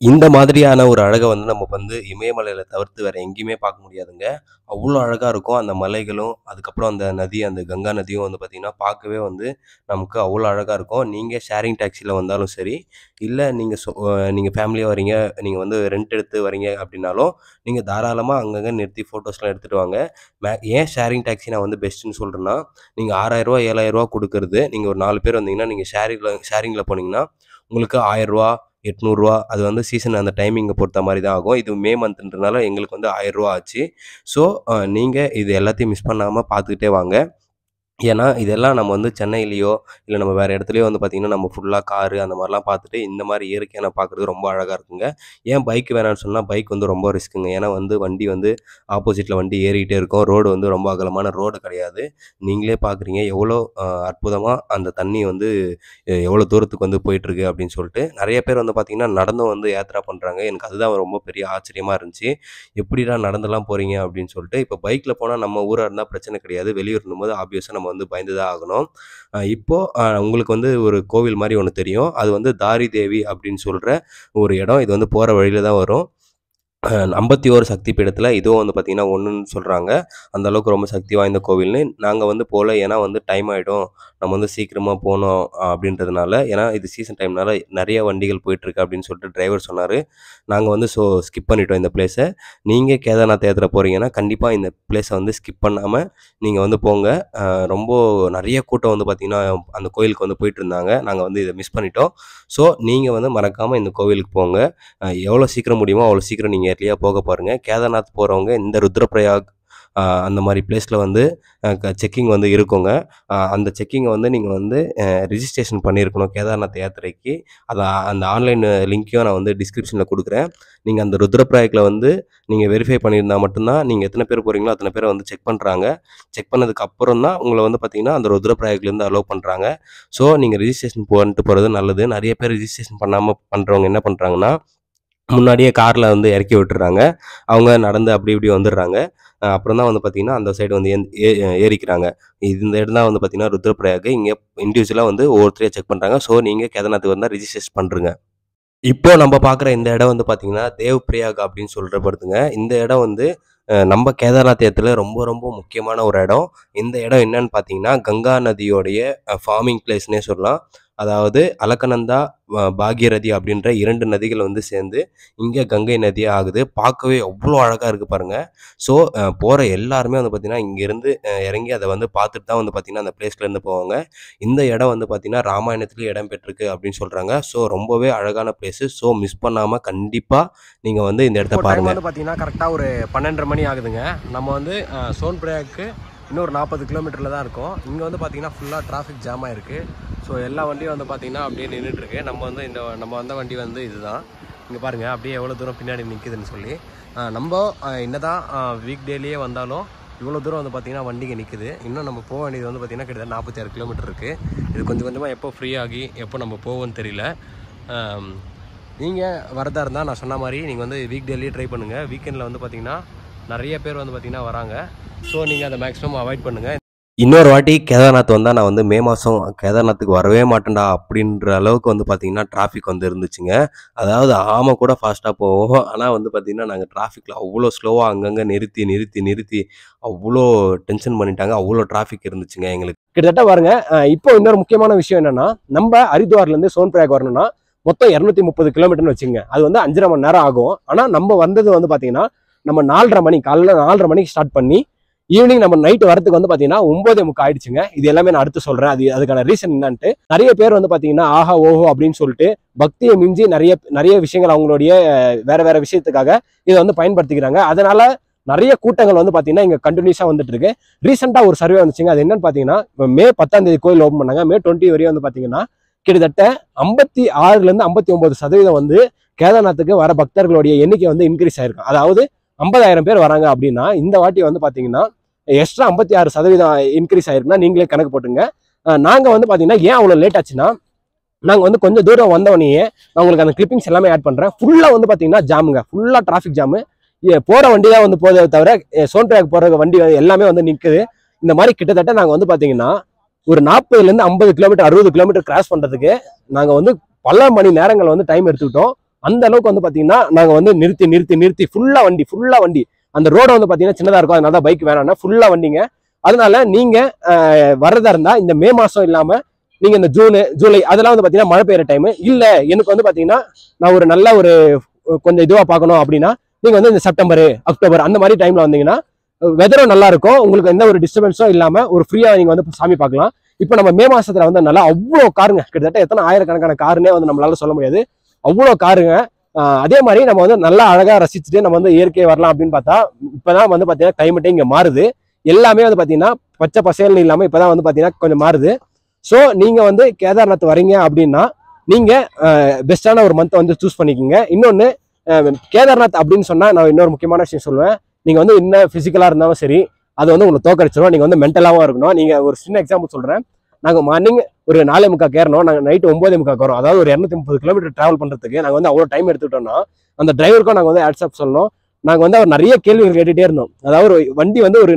இந்த மாதிரியான ஒரு அழகை வந்து நம்ம வந்து இமயமலையில தவிர்த்து வேற எங்கேயுமே பார்க்க முடியாதுங்க. அவ்வளோ அழகா இருக்கும் அந்த மலைகளும், அதுக்கப்புறம் அந்த நதி, அந்த கங்கா நதியும் வந்து பார்த்தீங்கன்னா, பார்க்கவே வந்து நமக்கு அவ்வளோ அழகா இருக்கும். நீங்க ஷேரிங் டாக்ஸில வந்தாலும் சரி, இல்ல நீங்க ஃபேமிலியா வரீங்க, நீங்க வந்து ரெண்ட் எடுத்து வரீங்க அப்படின்னாலும், நீங்க தாராளமா அங்கங்க நிறுத்தி ஃபோட்டோஸ்லாம் எடுத்துட்டு வாங்க. ஏன் ஷேரிங் டாக்ஸி நான் வந்து பெஸ்ட்டுன்னு சொல்றேன்னா, நீங்க ரூ. 6000 ரூ. 7000 குடுக்குறது, நீங்க ஒரு 4 பேர் வந்தீங்கன்னா, நீங்க ஷேரிங்ல போனீங்கன்னா, உங்களுக்கு ரூ. 1000 ரூ. 800 அது வந்து சீசன் அந்த டைமிங்க பொறுத்த மாரி தான் ஆகும். இது மே மந்த்ன்றனால எங்களுக்கு வந்து ரூ. 1000 ஆச்சு. ஸோ நீங்க இது எல்லாத்தையும் மிஸ் பண்ணாம பார்த்துக்கிட்டே வாங்க. ஏன்னா, இதெல்லாம் நம்ம வந்து சென்னையிலயோ, இல்ல நம்ம வேற இடத்துலயோ வந்து பார்த்தீங்கன்னா, நம்ம ஃபுல்லா காரு அந்த மாரிலாம் பார்த்துட்டு, இந்த மாரி இயற்கையான பார்க்குறது ரொம்ப அழகா இருக்குங்க. ஏன் பைக் வேணான்னு சொன்னா, பைக் வந்து ரொம்ப ரிஸ்க்குங்க. ஏன்னா வந்து வண்டி வந்து ஆப்போசிட்ல வண்டி ஏறிட்டே இருக்கும். ரோடு வந்து ரொம்ப அகலமான ரோடு கிடையாது. நீங்களே பார்க்குறீங்க எவ்வளோ அற்புதமா அந்த தண்ணி வந்து எவ்வளோ தூரத்துக்கு வந்து போயிட்டுருக்கு அப்படின்னு சொல்லிட்டு. நெறைய பேர் வந்து பார்த்தீங்கன்னா, நடந்தும் வந்து யாத்ரா பண்றாங்க. எனக்கு அதுதான் ரொம்ப பெரிய ஆச்சரியமா இருந்துச்சு. எப்படிடா நடந்துலாம் போறீங்க அப்படின்னு சொல்லிட்டு. இப்போ பைக்ல போனா நம்ம ஊரா இருந்தா பிரச்சனை கிடையாது. வெளியூர்ன்னும்போது ஆப்வியஸா நம்ம வந்து பயந்து தான் ஆகணும். இப்போ உங்களுக்கு வந்து ஒரு கோவில் மாரி ஒண்ணு தெரியும். அது வந்து தாரி தேவி அப்படின்னு சொல்ற ஒரு இடம். இது வந்து போற வழியில தான் வரும். 51 சக்தி பீடத்துல இதுவும் வந்து பார்த்தீங்கன்னா, ஒண்ணுன்னு சொல்றாங்க. அந்த அளவுக்கு ரொம்ப சக்தி வாய்ந்த கோவில்னு. நாங்க வந்து போல. ஏன்னா வந்து டைம் ஆயிடும். நம்ம வந்து சீக்கிரமா போணும் அப்படின்றதுனால. ஏன்னா இது சீசன் டைம்னால நெறைய வண்டிகள் போயிட்டுருக்கு அப்படின்னு சொல்லிட்டு டிரைவர் சொன்னாரு. நாங்க வந்து ஸ்கிப் பண்ணிட்டோம் இந்த பிளேஸ. நீங்க கேதார்நாத் யாத்திரை போறீங்கன்னா, கண்டிப்பா இந்த பிளேஸ வந்து ஸ்கிப் பண்ணாம நீங்க வந்து போங்க. ரொம்ப நெறைய கூட்டம் வந்து பார்த்தீங்கன்னா, அந்த கோயிலுக்கு வந்து போயிட்டுருந்தாங்க. நாங்க வந்து இத மிஸ் பண்ணிட்டோம். ஸோ நீங்க வந்து மறக்காம இந்த கோவிலுக்கு போங்க. எவ்வளோ சீக்கிரம் முடியுமோ அவ்வளோ சீக்கிரம் நீங்க ஏர்லியா போக பாருங்க. கேதார்நாத் போறவங்க இந்த ருத்ரபிரயாக் அந்த மாரி பிளேஸ்ல வந்து செக்கிங் வந்து இருக்குங்க. அந்த செக்கிங்க வந்து நீங்க வந்து ரிஜிஸ்ட்ரேஷன் பண்ணியிருக்கணும் கேதார்நாத் யாத்திரைக்கு. அத அந்த ஆன்லைன் லிங்க்கையும் நான் வந்து டிஸ்கிரிப்ஷன்ல குடுக்குறேன். நீங்க அந்த ருத்ரபிரயாக்ல வந்து நீங்க வெரிஃபை பண்ணியிருந்தா மட்டும் தான், நீங்க எத்தன பேர் போறீங்களோ அத்தன பேர வந்து செக் பண்றாங்க. செக் பண்ணதுக்கு அப்புறம் தான் உங்கள வந்து பார்த்தீங்கன்னா, அந்த ருத்ரபிரயாக்லேருந்து அலோவ் பண்றாங்க. ஸோ நீங்க ரிஜிஸ்ட்ரேஷன் பண்ணிட்டு போறது நல்லது. நெறைய பேர் ரிஜிஸ்ட்ரேஷன் பண்ணாம பண்றவங்க என்ன பண்றாங்கன்னா, முன்னாடியே கார்ல வந்து இறக்கி விட்டுர்றாங்க. அவங்க நடந்து அப்படி இப்படி வந்துடுறாங்க. அப்புறம் தான் வந்து பார்த்தீங்கன்னா, அந்த சைடு வந்து ஏறிக்கிறாங்க. இந்த இடம் தான் வந்து பார்த்தீங்கன்னா, ருத்ரபிரயாக். இங்க இண்டிவிஜுவலா வந்து ஒவ்வொருத்தரையும் செக் பண்றாங்க. ஸோ நீங்க கேதார்நாத்துக்கு வந்தா ரிஜிஸ்ட்ரேஷன் பண்றுங்க. இப்போ நம்ம பார்க்குற இந்த இடம் வந்து பார்த்தீங்கன்னா, தேவ் பிரயாக் அப்படின்னு சொல்றப்படுதுங்க. இந்த இடம் வந்து நம்ம கேதார்நாத் யாத்திரையில ரொம்ப ரொம்ப முக்கியமான ஒரு இடம். இந்த இடம் என்னன்னு பார்த்தீங்கன்னா, கங்கா நதியோடைய ஃபார்மிங் பிளேஸ்ன்னே சொல்லலாம். அதாவது அலக்கநந்தா, பாகீரதி அப்படின்ற 2 நதிகள் வந்து சேர்ந்து இங்க கங்கை நதியா ஆகுது. பார்க்கவே அவ்வளோ அழகா இருக்கு பாருங்க. ஸோ போற எல்லாருமே வந்து பார்த்தீங்கன்னா, இங்கேருந்து இறங்கி அத வந்து பார்த்துட்டு தான் வந்து பார்த்தீங்கன்னா, அந்த பிளேஸ்லேருந்து போவாங்க. இந்த இடம் வந்து பார்த்தீங்கன்னா, ராமாயணத்திலேயே இடம் பெற்றிருக்கு அப்படின்னு சொல்றாங்க. ஸோ ரொம்பவே அழகான பிளேஸு. ஸோ மிஸ் பண்ணாம கண்டிப்பா நீங்க வந்து இந்த இடத்த பாருங்க. வந்து பார்த்தீங்கன்னா கரெக்டாக ஒரு 12:30 மணி ஆகுதுங்க. நம்ம வந்து சோன்பிரயாக்கு இன்னொரு 40 கிலோமீட்டரில் தான் இருக்கும். இங்கே வந்து பார்த்தீங்கன்னா ஃபுல்லாக டிராஃபிக் ஜாம் ஆயிருக்கு. ஸோ எல்லா வண்டியும் வந்து பார்த்தீங்கன்னா அப்படியே நின்றுட்டுருக்கு. நம்ம வந்த வண்டி வந்து இதுதான். இங்கே பாருங்கள் அப்படியே எவ்வளோ தூரம் பின்னாடி நிற்குதுன்னு சொல்லி. நம்ம என்னதான் வீக் டேலேயே வந்தாலும் இவ்வளோ தூரம் வந்து பார்த்தீங்கன்னா வண்டிங்க நிற்குது. இன்னும் நம்ம போக வேண்டியது வந்து பார்த்தீங்கன்னா கிட்டத்தட்ட 46 கிலோமீட்டர் இருக்குது. இது கொஞ்சம் கொஞ்சமாக எப்போ ஃப்ரீ ஆகி எப்போ நம்ம போவோன்னு தெரியல. நீங்கள் வரதா இருந்தால் நான் சொன்ன மாதிரி நீங்கள் வந்து வீக் டேலேயே ட்ரை பண்ணுங்கள். வீக்கெண்டில் வந்து பார்த்தீங்கன்னா நிறைய பேர் வந்து பார்த்தீங்கன்னா வராங்க. ஸோ நீங்கள் அதை மேக்ஸிமம் அவாய்ட் பண்ணுங்கள். இன்னொரு வாட்டி கேதார்நாத் வந்தா நான் வந்து மே மாசம் கேதார்நாத்துக்கு வரவே மாட்டேன்டா அப்படின்ற அளவுக்கு வந்து பார்த்தீங்கன்னா, டிராஃபிக் வந்து இருந்துச்சுங்க. அதாவது ஆம கூட ஃபாஸ்ட்டா போவும். ஆனா வந்து பார்த்தீங்கன்னா, நாங்க டிராஃபிக்ல அவ்ளோ ஸ்லோவா அங்கங்க நிறுத்தி அவ்ளோ டென்ஷன் பண்ணிட்டாங்க. அவ்ளோ டிராஃபிக் இருந்துச்சுங்க எங்களுக்கு. கிட்டத்தட்ட பாருங்க, இப்போ இன்னொரு முக்கியமான விஷயம் என்னன்னா, நம்ம ஹரித்வார்ல இருந்து சோன்பிரயாக் வரணும்னா மொத்தம் 230 கிலோமீட்டர்னு வச்சுங்க. அது வந்து 5.5 மணி நேரம் ஆகும். ஆனா நம்ம வந்தது வந்து பாத்தீங்கன்னா, நம்ம 4:30 மணி காலைல 4:30 மணிக்கு ஸ்டார்ட் பண்ணி ஈவினிங் நம்ம நைட் வரதுக்கு வந்து பாத்தீங்கன்னா 9:45 ஆயிடுச்சுங்க. இது எல்லாமே நான் அடுத்து சொல்றேன். அதுக்கான ரீசன் என்னன்ட்டு. நிறைய பேர் வந்து பாத்தீங்கன்னா ஆஹா ஓஹோ அப்படின்னு சொல்லிட்டு பக்தியை மிஞ்சி நிறைய நிறைய விஷயங்கள் அவங்களுடைய வேற வேற விஷயத்துக்காக இதை வந்து பயன்படுத்திக்கிறாங்க. அதனால நிறைய கூட்டங்கள் வந்து பாத்தீங்கன்னா இங்க கண்டினியூஸா வந்துட்டு இருக்கு. ரீசெண்டா ஒரு சர்வே வந்துச்சுங்க. அது என்னன்னு பாத்தீங்கன்னா, மே 10ஆம் தேதி கோயில் ஓபன் பண்ணாங்க. மே 20 வரையும் வந்து பாத்தீங்கன்னா கிட்டத்தட்ட 56ல இருந்து 59% வந்து கேதார்நாத்துக்கு வர பக்தர்களுடைய எண்ணிக்கை வந்து இன்க்ரீஸ் ஆயிருக்கு. அதாவது 50,000 பேர் வராங்க அப்படின்னா இந்த வாட்டி வந்து பாத்தீங்கன்னா எக்ஸ்ட்ரா 56% இன்க்ரீஸ் ஆயிருக்குன்னா நீங்களே கணக்கு போட்டுங்க. நாங்க வந்து பாத்தீங்கன்னா ஏன் அவ்வளவு லேட் ஆச்சுன்னா, நாங்க வந்து கொஞ்சம் தூரம் வந்தவனே நான் உங்களுக்கு அந்த கிளிப்பிங்ஸ் எல்லாமே ஆட் பண்றேன். ஃபுல்லா வந்து பாத்தீங்கன்னா ஜாமுங்க, ஃபுல்லா டிராஃபிக் ஜாமு. போற வண்டி தான் வந்து போதே தவிர சோன்பிரயாக் போற வண்டி எல்லாமே வந்து நிக்குது. இந்த மாதிரி கிட்டத்தட்ட நாங்க வந்து பாத்தீங்கன்னா ஒரு 40ல இருந்து 50 கிலோமீட்டர் 60 கிலோமீட்டர் கிராஸ் பண்றதுக்கு நாங்க வந்து பல மணி நேரங்கள் வந்து டைம் எடுத்துக்கிட்டோம். அந்த அளவுக்கு வந்து பாத்தீங்கன்னா நாங்க வந்து நிறுத்தி ஃபுல்லா வண்டி அந்த ரோட வந்து பாத்தீங்கன்னா சின்னதா இருக்கும். அதனால பைக் வேணாம்னா ஃபுல்லா வண்டிங்க. அதனால நீங்க வர்றதா இருந்தா இந்த மே மாசம் இல்லாம நீங்க இந்த ஜூன் ஜூலை அதெல்லாம் வந்து பாத்தீங்கன்னா மழை பெய்யற டைம் இல்ல. எனக்கு வந்து பாத்தீங்கன்னா நான் ஒரு நல்ல ஒரு கொஞ்சம் இதுவா பார்க்கணும் அப்படின்னா நீங்க வந்து இந்த செப்டம்பர் அக்டோபர் அந்த மாதிரி டைம்ல வந்தீங்கன்னா வெதரும் நல்லா இருக்கும். உங்களுக்கு எந்த ஒரு டிஸ்டர்பன்ஸும் இல்லாம ஒரு ஃப்ரீயா நீங்க வந்து சாமி பார்க்கலாம். இப்போ நம்ம மே மாசத்துல வந்து நல்லா அவ்வளோ காருங்க, கிட்டத்தட்ட எத்தனை ஆயிரக்கணக்கான காருன்னே வந்து நம்மளால சொல்ல முடியாது. அவ்வளோ காருங்க. அதே மாதிரி நம்ம வந்து நல்லா அழகா ரசிச்சுட்டு நம்ம வந்து இயற்கை வரலாம் அப்படின்னு பார்த்தா இப்பதான் வந்து பாத்தீங்கன்னா கிளைமேட்டே இங்க மாறுது. எல்லாமே வந்து பாத்தீங்கன்னா பச்சை பசேல்னு இல்லாம இப்பதான் வந்து பாத்தீங்கன்னா கொஞ்சம் மாறுது. ஸோ நீங்க வந்து கேதார்நாத் வரீங்க அப்படின்னா நீங்க பெஸ்டான ஒரு மந்த் வந்து சூஸ் பண்ணிக்கோங்க. இன்னொன்னு கேதார்நாத் அப்படின்னு சொன்னா நான் இன்னொரு முக்கியமான விஷயம் சொல்லுவேன். நீங்க வந்து இன்னும் பிசிக்கலா இருந்தாலும் சரி அது வந்து உங்களுக்கு தோக்கடிச்சிடும். நீங்க வந்து மென்டலாவும் இருக்கணும். நீங்க ஒரு சின்ன எக்ஸாம்பிள் சொல்றேன். நாங்க மார்னிங் ஒரு 4:45 ஏறணும், நாங்க நைட் 9:45 வரோம். அதாவது ஒரு 230 கிலோமீட்டர் டிராவல் பண்றதுக்கு நாங்க வந்து அவ்வளவு டைம் எடுத்துக்கிட்டோம்னா அந்த டிரைவருக்கும் நாங்க வந்து ஹேட்ஸ்அப் சொல்லணும். நாங்க வந்து அவர் நிறைய கேள்விகள் கேட்டுட்டே இருந்தோம். அதாவது ஒரு வண்டி வந்து ஒரு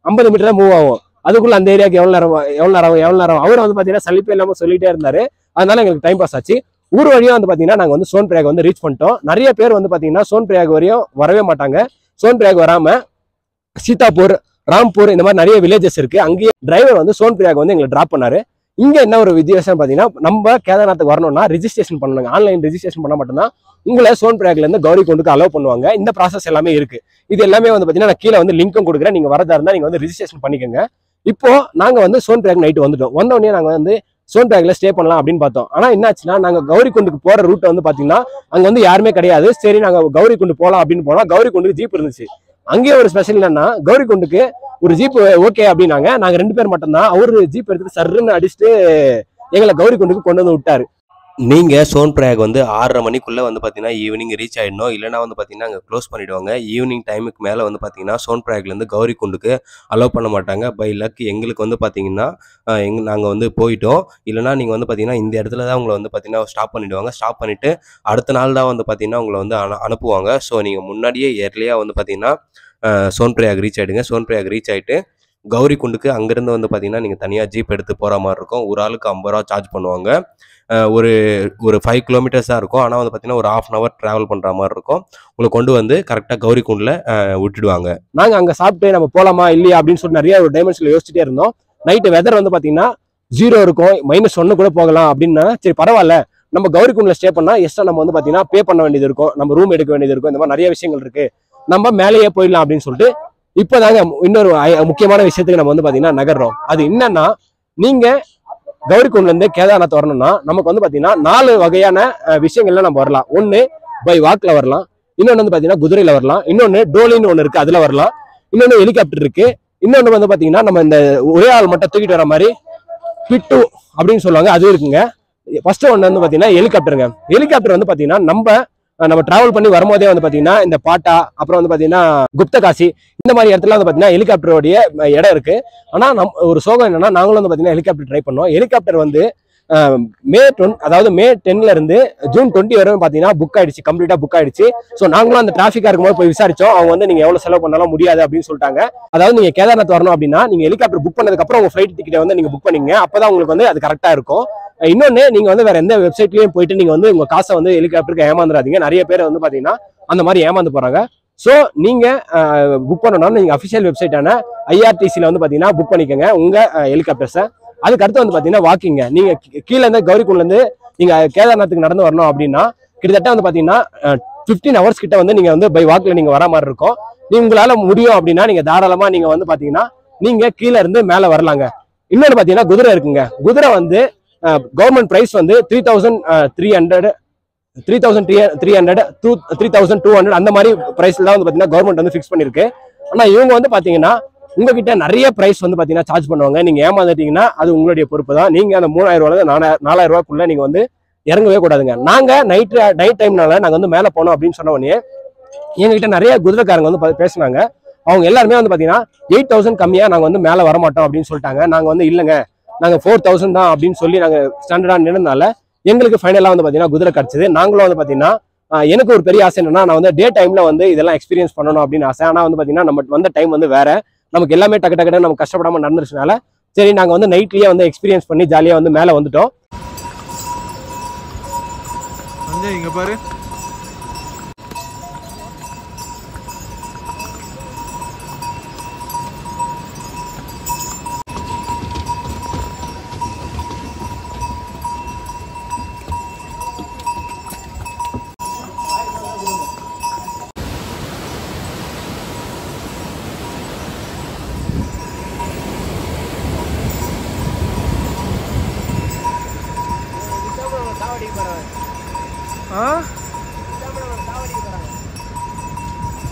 50 மீட்டர் தான் மூவ் ஆகும். அதுக்குள்ள அந்த ஏரியாவுக்கு எவ்வளவு நேரம் அவர் வந்து பாத்தீங்கன்னா சலிப்பே இல்லாம சொல்லிட்டே இருந்தாரு. அதனால எங்களுக்கு டைம் பாஸ் ஆச்சு. ஊர் வழியா வந்து பாத்தீங்கன்னா நாங்க வந்து சோன்பிரயாக் வந்து ரீச் பண்ணிட்டோம். நிறைய பேர் வந்து பாத்தீங்கன்னா சோன்பிரயாக் வரையும் வரவே மாட்டாங்க. சோன்பிரயாக் வராம சீதாப்பூர், ராம்பூர் இந்த மாதிரி நிறைய வில்லேஜஸ் இருக்கு. அங்கேயே டிரைவர் வந்து சோன்பிரயாக் வந்து எங்களை டிராப் பண்ணாரு. இங்க என்ன ஒரு வித்தியாசம் பாத்தீங்கன்னா, நம்ம கேதார்நாத்துக்கு வரணும்னா ரெஜிஸ்ட்ரேஷன் பண்ணணுங்க. ஆன்லைன் ரெஜிஸ்ட்ரேஷன் பண்ண மட்டும்தான் உங்களை சோன்பிரயாக்ல இருந்து கௌரிகுண்டுக்கு அலோவ் பண்ணுவாங்க. இந்த ப்ராசஸ் எல்லாமே இருக்கு. இது எல்லாமே வந்து பாத்தீங்கன்னா நான் கீழே வந்து லிங்க்கும் கொடுக்குறேன். நீங்க வரதா இருந்தா நீங்க வந்து ரெஜிஸ்ட்ரேஷன் பண்ணிக்கோங்க. இப்போ நாங்க வந்து சோன்பிரயாக் நைட் வந்துட்டோம். வந்தோடனே நாங்க வந்து சோன்பிரயாக்ல ஸ்டே பண்ணலாம் அப்படின்னு பார்த்தோம். ஆனா என்னாச்சுன்னா நாங்க கௌரிகுண்டுக்கு போற ரூட் வந்து பாத்தீங்கன்னா அங்க வந்து யாருமே கிடையாது. சரி நாங்க கௌரிகுண்டு போலாம் அப்படின்னு போனா கௌரிகுண்டுக்கு ஜீப் இருந்துச்சு. அங்கேயே ஒரு ஸ்பெஷல் என்னன்னா கௌரிகுண்டுக்கு ஒரு ஜீப் ஓகே அப்படின்னாங்க. நாங்க 2 பேர் மட்டும்தான். அவரு ஜீப் எடுத்துட்டு சர்ன்னு அடிச்சுட்டு எங்களை கௌரிகுண்டுக்கு கொண்டு வந்து விட்டாரு. நீங்க சோன்பிரயாக் வந்து 6:30 மணிக்குள்ள வந்து பார்த்தீங்கன்னா, ஈவினிங் ரீச் ஆயிடணும். இல்லன்னா வந்து பார்த்தீங்கன்னா, அங்க க்ளோஸ் பண்ணிடுவாங்க. ஈவினிங் டைமுக்கு மேல வந்து பார்த்தீங்கன்னா, சோன்பிரயாக்லேருந்து கௌரிகுண்டுக்கு அலோவ் பண்ண மாட்டாங்க. பை லக் எங்களுக்கு வந்து பார்த்தீங்கன்னா, நாங்க வந்து போயிட்டோம். இல்லன்னா நீங்க வந்து பார்த்தீங்கன்னா, இந்த இடத்துல தான் உங்கள வந்து பார்த்தீங்கன்னா, ஸ்டாப் பண்ணிடுவாங்க. ஸ்டாப் பண்ணிட்டு அடுத்த நாள் தான் வந்து பார்த்தீங்கன்னா, உங்கள வந்து அனுப்புவாங்க. ஸோ நீங்க முன்னாடியே ஏர்லியா வந்து பார்த்தீங்கன்னா, சோன்பிரயாக் ரீச் ஆயிடுங்க. சோன்பிரயாக் ரீச் ஆயிட்டு கௌரிகுண்டுக்கு அங்கேருந்து வந்து பார்த்தீங்கன்னா, நீங்க தனியா ஜீப் எடுத்து போற மாரி இருக்கும். ஒரு ஆளுக்கு ₹50 சார்ஜ் பண்ணுவாங்க. ஒரு ஒரு 5 கிலோமீட்டர்ஸ் தான் இருக்கும். ஆனா வந்து பார்த்தீங்கன்னா, ஒரு 1/2 அன் ஹவர் டிராவல் பண்ற மாரி இருக்கும். உங்கள கொண்டு வந்து கரெக்ட்டா கௌரிகுண்டுல விட்டுடுவாங்க. நாங்க அங்க சாப்பிட்டு நம்ம போலாமா இல்லையா அப்படின்னு சொல்லி நிறைய ஒரு டைமென்ஷன்ல யோசிச்சுட்டே இருந்தோம். நைட்டு வெதர் வந்து பாத்தீங்கன்னா 0 இருக்கும், -1 கூட போகலாம் அப்படின்னா சரி பரவாயில்ல நம்ம கௌரிகுண்டுல ஸ்டே பண்ணா எக்ஸ்ட்ரா நம்ம வந்து பாத்தீங்கன்னா பே பண்ண வேண்டியது இருக்கும், நம்ம ரூம் எடுக்க வேண்டியது இருக்கும், இந்த மாதிரி நிறைய விஷயங்கள் இருக்கு, நம்ம மேலேயே போயிடலாம் அப்படின்னு சொல்லிட்டு இப்பதாங்க இன்னொரு முக்கியமான விஷயத்துக்கு நம்ம வந்து பாத்தீங்கன்னா நகர்றோம். அது என்னன்னா, நீங்க கௌரிகுண்ட்ல இருந்து கேதார்நாத் வரணும்னா நமக்கு வந்து பாத்தீங்கன்னா 4 வகையான விஷயங்கள்ல நம்ம வரலாம். ஒண்ணு பை வாக்ல வரலாம், இன்னொன்னு வந்து பாத்தீங்கன்னா குதிரையில வரலாம், இன்னொன்னு டோலின்னு ஒண்ணு இருக்கு அதுல வரலாம், இன்னொன்னு ஹெலிகாப்டர் இருக்கு, இன்னொன்னு வந்து பாத்தீங்கன்னா நம்ம இந்த ஒரே ஆள் மட்டும் தூக்கிட்டு வர மாதிரி பிட்டு அப்படின்னு சொல்லுவாங்க அது இருக்குங்க. ஃபர்ஸ்ட் ஒன்று வந்து பாத்தீங்கன்னா ஹெலிகாப்டருங்க. ஹெலிகாப்டர் வந்து பாத்தீங்கன்னா நம்ம டிராவல் பண்ணி வரும்போதே வந்து பாத்தீங்கன்னா இந்த பாட்டா அப்புறம் வந்து பாத்தீங்கன்னா குப்தகாசி இந்த மாதிரி இடத்துல வந்து பாத்தீங்கன்னா ஹெலிகாப்டருடைய இடம் இருக்கு. ஆனா ஒரு சோகம் என்னன்னா நாங்களும் வந்து பாத்தீங்கன்னா ஹெலிகாப்டர் ட்ரை பண்ணோம். ஹெலிகாப்டர் வந்து மே 10ல இருந்து ஜூன் 20 வரைக்கும் பாத்தீங்கன்னா புக் ஆயிடுச்சு, கம்ப்ளீட்டா புக் ஆயிடுச்சு. ஸோ நாங்களும் அந்த டிராஃபிக்கா இருக்கும்போது போய் விசாரிச்சோம். அவங்க வந்து நீங்க எவ்வளவு செலவு பண்ணாலும் முடியாது அப்படின்னு சொல்லிட்டாங்க. அதாவது நீங்க கேதார்நாத் வரணும் அப்படின்னா நீங்க ஹெலிகாப்டர் புக் பண்ணதுக்கு அப்புறம் உங்க ஃபிளைட் டிக்கெட்டை வந்து நீங்க புக் பண்ணீங்க, அப்பதான் உங்களுக்கு வந்து அது கரெக்டா இருக்கும். இன்னொன்னு, நீங்க வந்து வேற எந்த வெப்சைட்லயும் போயிட்டு நீங்க வந்து உங்க காசை வந்து ஹெலிகாப்டருக்கு ஏமாந்துடாதீங்க. நிறைய பேர் வந்து பாத்தீங்கன்னா அந்த மாதிரி ஏமாந்து போறாங்க. ஸோ நீங்க புக் பண்ணணும்னா நீங்க அஃபிஷியல் வெப்சைட்டான IRTCல வந்து பாத்தீங்கன்னா புக் பண்ணிக்கோங்க உங்க ஹெலிகாப்டர்ஸை. அதுக்கு அடுத்து வந்து பாத்தீங்கன்னா வாக்கிங்க. நீங்க கீழே இருந்து கௌரிகுண்ட்ல இருந்து நீங்க கேதார்நாத்துக்கு நடந்து வரணும் அப்படின்னா கிட்டத்தட்ட வந்து பாத்தீங்கன்னா 15 ஹவர்ஸ் கிட்ட வந்து நீங்க வந்து பை வாக்ல நீங்க வர மாதிரி இருக்கும். நீங்க உங்களால முடியும் அப்படின்னா நீங்க தாராளமா நீங்க வந்து பாத்தீங்கன்னா நீங்க கீழே இருந்து மேல வரலாங்க. இன்னொன்று பாத்தீங்கன்னா குதிரை இருக்குங்க. குதிரை வந்து கவர்மெண்ட் பிரைஸ் வந்து 3,300 to 3,200 அந்த மாதிரி பிரைஸ்ல தான் வந்து பாத்தீங்கன்னா கவர்மெண்ட் வந்து ஃபிக்ஸ் பண்ணிருக்கு. ஆனா இவங்க வந்து பாத்தீங்கன்னா உங்ககிட்ட நிறைய பிரைஸ் வந்து பாத்தீங்கன்னா சார்ஜ் பண்ணுவாங்க. நீங்க ஏமாந்துட்டீங்கன்னா அது உங்களுடைய பொறுப்பு தான். நீங்க அந்த 3,000 ரூபாய் 4,000 ரூபாய்க்குள்ள நீங்க வந்து இறங்கவே கூடாதுங்க. நாங்க நைட் டைம்னால நாங்க வந்து மேல போனோம் அப்படின்னு சொன்ன உடனே எங்ககிட்ட நிறைய குதிரைக்காரங்க வந்து பேசினாங்க. அவங்க எல்லாருமே வந்து பாத்தீங்கன்னா 8,000 கம்மியா நாங்க வந்து மேல வர மாட்டோம் அப்படின்னு சொல்லிட்டாங்க. நாங்க வந்து இல்லைங்க, நாங்க 4,000 தான் அப்படின்னு சொல்லி நாங்க ஸ்டாண்டர்டா நின்றதுனால எங்களுக்கு ஃபைனலா வந்து பாத்தீங்கன்னா குதிரை கிடைச்சது. நாங்களும் வந்து பாத்தீங்கன்னா எனக்கு ஒரு பெரிய ஆசை என்னன்னா, நான் வந்து டே டைம்ல வந்து இதெல்லாம் எக்ஸ்பீரியன்ஸ் பண்ணணும் அப்படின்னு ஆசை. ஆனா வந்து பாத்தீங்கன்னா நம்ம வந்த டைம் வந்து வேற, நமக்கு எல்லாமே டக்கு டக்குன்னு நம்ம கஷ்டப்படாம நடந்துருச்சுனால சரி நாங்க வந்து நைட்லயே வந்து எக்ஸ்பீரியன்ஸ் பண்ணி ஜாலியா வந்து மேல வந்துட்டோம். இங்க பாரு,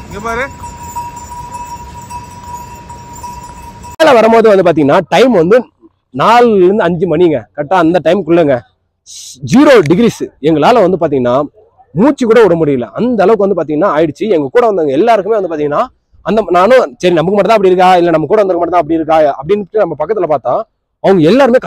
இங்க பாரு. மேல வரும்போது வந்து பாத்தீங்கன்னா டைம் வந்து 4 to 5 மணிங்க. கரெக்டா அந்த டைமுக்குள்ளங்க 0 டிகிரிஸ். எங்களால வந்து பாத்தீங்கன்னா மூச்சு கூட விட முடியல. அந்த அளவுக்கு வந்து பாத்தீங்கன்னா ஆயிடுச்சு. எங்க கூட வந்தவங்க எல்லாருக்குமே வந்து பாத்தீங்கன்னா நானும் சரி நமக்கு மட்டும் தான் அப்படி இருக்கா, இல்ல நம்ம கூட வந்தவங்க மட்டும் தான் அப்படி இருக்கா அப்படின்னு நம்ம பக்கத்துல பார்த்தா அவங்க எல்லாருமே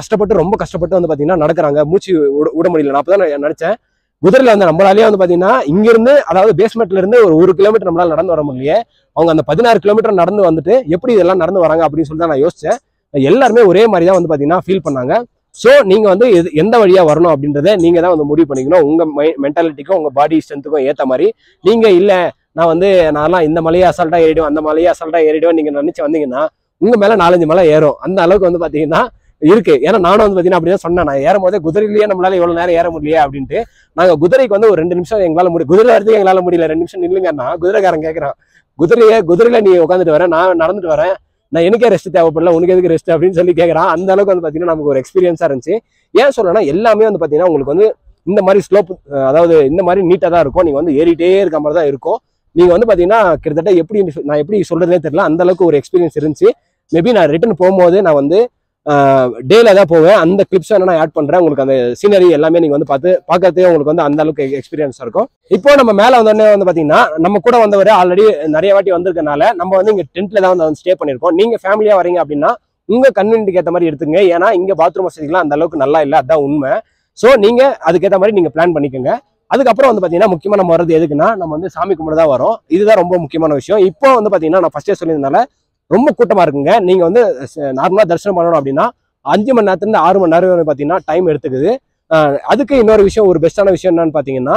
ரொம்ப கஷ்டப்பட்டு வந்து பாத்தீங்கன்னா நடக்கிறாங்க. மூச்சு விட முடியல. நான் அப்பதான் நினைச்சேன், குதிரையில வந்து நம்மளாலேயே வந்து பாத்தீங்கன்னா இங்க இருந்து அதாவது பேஸ்மெண்ட்ல இருந்து ஒரு 1 கிலோமீட்டர் நம்மளால நடந்து வர முடியலையே, அவங்க அந்த 16 கிலோமீட்டர் நடந்து வந்துட்டு எப்படி இதெல்லாம் நடந்து வராங்க அப்படின்னு சொல்லி தான் நான் யோசிச்சேன். எல்லாருமே ஒரே மாதிரி தான் வந்து பாத்தீங்கன்னா ஃபீல் பண்ணாங்க. ஸோ நீங்க வந்து எந்த வழியா வரணும் அப்படின்றத நீங்க தான் வந்து முடிவு பண்ணிக்கணும். உங்க மென்டாலிட்டிக்கும் உங்க பாடி ஸ்ட்ரென்த்துக்கும் ஏற்ற மாதிரி. நீங்க இல்ல நான்லாம் இந்த மலையை அசால்ட்டா ஏறிடுவேன், அந்த மலையை அசால்ட்டா ஏறிடுவேன் நீங்க நினைச்சு வந்தீங்கன்னா உங்க மேல 4-5 மலை ஏறும். அந்த அளவுக்கு வந்து பாத்தீங்கன்னா இருக்கு. ஏன்னா நானும் வந்து பாத்தீங்கன்னா அப்படிதான் சொன்னேன், நான் ஏறும் போதே குதிரையிலேயே நம்மளால எவ்வளவு நேரம் ஏற முடியலையே அப்படின்ட்டு. நாங்க குதிரைக்கு வந்து ஒரு 2 நிமிஷம் எங்களால குதிரை வரதுக்கு எங்களால முடியல, 2 நிமிஷம் நில்லுங்கன்னா குதிரைக்காரன் கேட்கறான், குதிரையில நீ உட்காந்துட்டு வரேன், நான் நடந்துட்டு வரேன், நான் எனக்கே ரெஸ்ட் தேவைப்படல, உனக்கு எதுக்கு ரெஸ்ட் அப்படின்னு சொல்லி கேட்கறான். அந்த அளவுக்கு வந்து பாத்தீங்கன்னா நமக்கு ஒரு எக்ஸ்பீரியன்ஸா இருந்துச்சு. ஏன் சொல்லணும்னா எல்லாமே வந்து பாத்தீங்கன்னா உங்களுக்கு வந்து இந்த மாதிரி ஸ்லோப், அதாவது இந்த மாதிரி நீட்டா தான் இருக்கும். நீங்க வந்து ஏறிட்டே இருக்க மாதிரி தான் இருக்கும். நீங்க வந்து பாத்தீங்கன்னா கிட்டத்தட்ட நான் எப்படி சொல்றதுனே தெரியல, அந்த அளவுக்கு ஒரு எக்ஸ்பீரியன்ஸ் இருந்துச்சு. மேபி நான் ரிட்டர்ன் போகும்போது நான் வந்து டேல தான் போவேன். அந்த கிளிப்ஸ் நான் ஆட் பண்றேன். உங்களுக்கு அந்த சீனரி எல்லாமே நீங்க வந்து பார்க்கறதே உங்களுக்கு வந்து அந்த அளவுக்கு எக்ஸ்பீரியன்ஸ் இருக்கும். இப்போ நம்ம மேல வந்தோடனே வந்து பாத்தீங்கன்னா நம்ம கூட வந்தவரை ஆல்ரெடி நிறைய வாட்டி வந்திருக்கனால நம்ம வந்து இங்க டென்ட்ல தான் வந்து ஸ்டே பண்ணிருக்கோம். நீங்க ஃபேமிலியா வரீங்க அப்படின்னா உங்க கன்வீனியன்ட்க்கு ஏற்ற மாதிரி எடுத்துங்க. ஏன்னா இங்க பாத்ரூம் வசதிலாம் அந்த அளவுக்கு நல்லா இல்லை, அதான் உண்மை. ஸோ நீங்க அதுக்கேற்ற மாதிரி நீங்க பிளான் பண்ணிக்கோங்க. அதுக்கப்புறம் வந்து பாத்தீங்கன்னா முக்கியமா நம்ம வர்றது எதுக்குன்னா நம்ம வந்து சாமி கும்பிட தான் வரோம். இதுதான் ரொம்ப முக்கியமான விஷயம். இப்போ வந்து பாத்தீங்கன்னா நான் ஃபர்ஸ்டே சொல்லியிருந்தனால ரொம்ப கூட்டமா இருக்குங்க. நீங்க வந்து நார்மலா தரிசனம் பண்ணணும் அப்படின்னா 5 மணி நேரத்துல இருந்து 6 மணி நேரம் பாத்தீங்கன்னா டைம் எடுத்துக்குது. அதுக்கு இன்னொரு விஷயம், ஒரு பெஸ்டான விஷயம் என்னன்னு பாத்தீங்கன்னா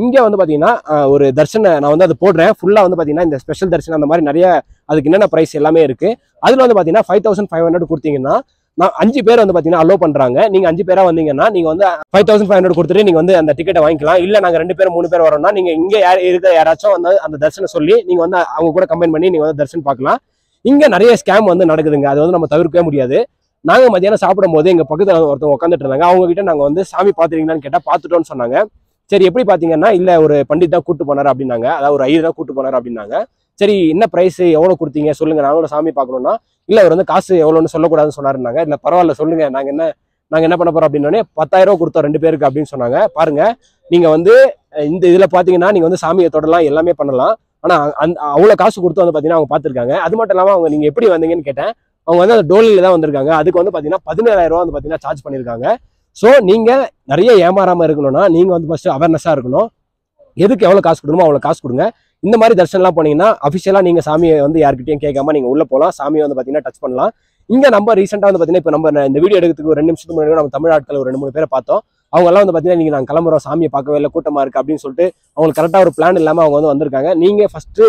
இங்க வந்து பாத்தீங்கன்னா ஒரு தர்ஷன நான் வந்து அது போடுறேன். ஃபுல்லா வந்து பாத்தீங்கன்னா இந்த ஸ்பெஷல் தர்ஷனம் அந்த மாதிரி நிறைய அதுக்கு என்னென்ன பிரைஸ் எல்லாமே இருக்கு. அதுல வந்து பாத்தீங்கன்னா 5,500 கொடுத்தீங்கன்னா நான் 5 பேர் வந்து பாத்தீங்கன்னா அலோ பண்றாங்க. நீங்க 5 பேரா வந்தீங்கன்னா நீங்க வந்து 5,500 கொடுத்துட்டு நீங்க வந்து அந்த டிக்கெட்டை வாங்கிக்கலாம். இல்ல நாங்க 2 பேர் 3 பேர் வரோம்னா நீங்க இங்க இருக்கிற யாராச்சும் வந்து அந்த தர்ஷனம் சொல்லி நீங்க வந்து அவங்க கூட கம்பைன் பண்ணி நீங்க வந்து தர்ஷன் பார்க்கலாம். இங்க நிறைய ஸ்கேம் வந்து நடக்குதுங்க. அது வந்து நம்ம தவிர்க்கவே முடியாது. நாங்க மத்தியானம் சாப்பிடும் போது எங்க பக்கத்துல ஒருத்தவங்க உட்காந்துட்டு இருந்தாங்க. அவங்க கிட்ட நாங்க வந்து சாமி பாத்துறீங்களான்னு கேட்டா பாத்துட்டோம்னு சொன்னாங்க. சரி எப்படி பாத்தீங்கன்னா இல்ல ஒரு பண்டிட் தான் கூட்டு போனாரு அப்படின்னாங்க, அதாவது ஒரு ஐயர் தான் கூட்டு போனாரு அப்படின்னாங்க. சரி என்ன பிரைஸ் எவ்வளவு கொடுத்தீங்க சொல்லுங்க, நாங்களும் சாமி பார்க்கணும்னா இல்ல அவர் வந்து காசு எவ்வளவுன்னு சொல்லக்கூடாதுன்னு சொன்னாருன்னாங்க. இல்ல பரவாயில்ல சொல்லுங்க, நாங்க என்ன பண்ண போறோம் அப்படின்னோடனே 10,000 ரூபாய் கொடுத்தோம் 2 பேருக்கு அப்படின்னு சொன்னாங்க. பாருங்க நீங்க வந்து இந்த இதுல பாத்தீங்கன்னா நீங்க வந்து சாமியை தொடலாம், எல்லாமே பண்ணலாம். ஆனா அவ்வளவு காசு கொடுத்து வந்து பாத்தீங்கன்னா அவங்க பாத்துருக்காங்க. அது மட்டும் இல்லாம அவங்க நீங்க எப்படி வந்தீங்கன்னு கேட்டேன். அவங்க வந்து அந்த டோலில தான் வந்திருக்காங்க. அதுக்கு வந்து பாத்தீங்கன்னா 17,000 ரூபாய் வந்து பாத்தீங்கன்னா சார்ஜ் பண்ணிருக்காங்க. ஸோ நீங்கள் நிறைய ஏமாறாமல் இருக்கணும்னா நீங்கள் வந்து ஃபஸ்ட்டு அவேர்னஸாக இருக்கணும். எதுக்கு எவ்வளோ காசு கொடுக்கணுமோ அவ்வளோ காசு கொடுங்க. இந்த மாதிரி தரிசனம்லாம் போனீங்கன்னா அஃபிஷியலாக நீங்கள் சாமியை வந்து யார்கிட்டையும் கேட்காம நீங்கள் உள்ளே போகலாம். சாமியை வந்து பார்த்தீங்கன்னா டச் பண்ணலாம். இங்கே நம்ம ரீசெண்டாக வந்து பார்த்தீங்கன்னா இப்போ நம்ம இந்த வீடியோ எடுக்கிறதுக்கு ஒரு 2 நிமிஷத்துக்கு முன்னாடி நம்ம தமிழ் ஆட்கள் ஒரு 2-3 பேரை பார்த்தோம். அவங்கெல்லாம் வந்து பார்த்தீங்கன்னா நீங்கள் நாங்கள் கிளம்புறோம், சாமியை பார்க்கவே இல்லை, கூட்டமாக இருக்குது அப்படின்னு சொல்லிட்டு அவங்களுக்கு கரெக்டாக ஒரு பிளான் இல்லாமல் அவங்க வந்து வந்திருக்காங்க. நீங்கள் ஃபஸ்ட்டு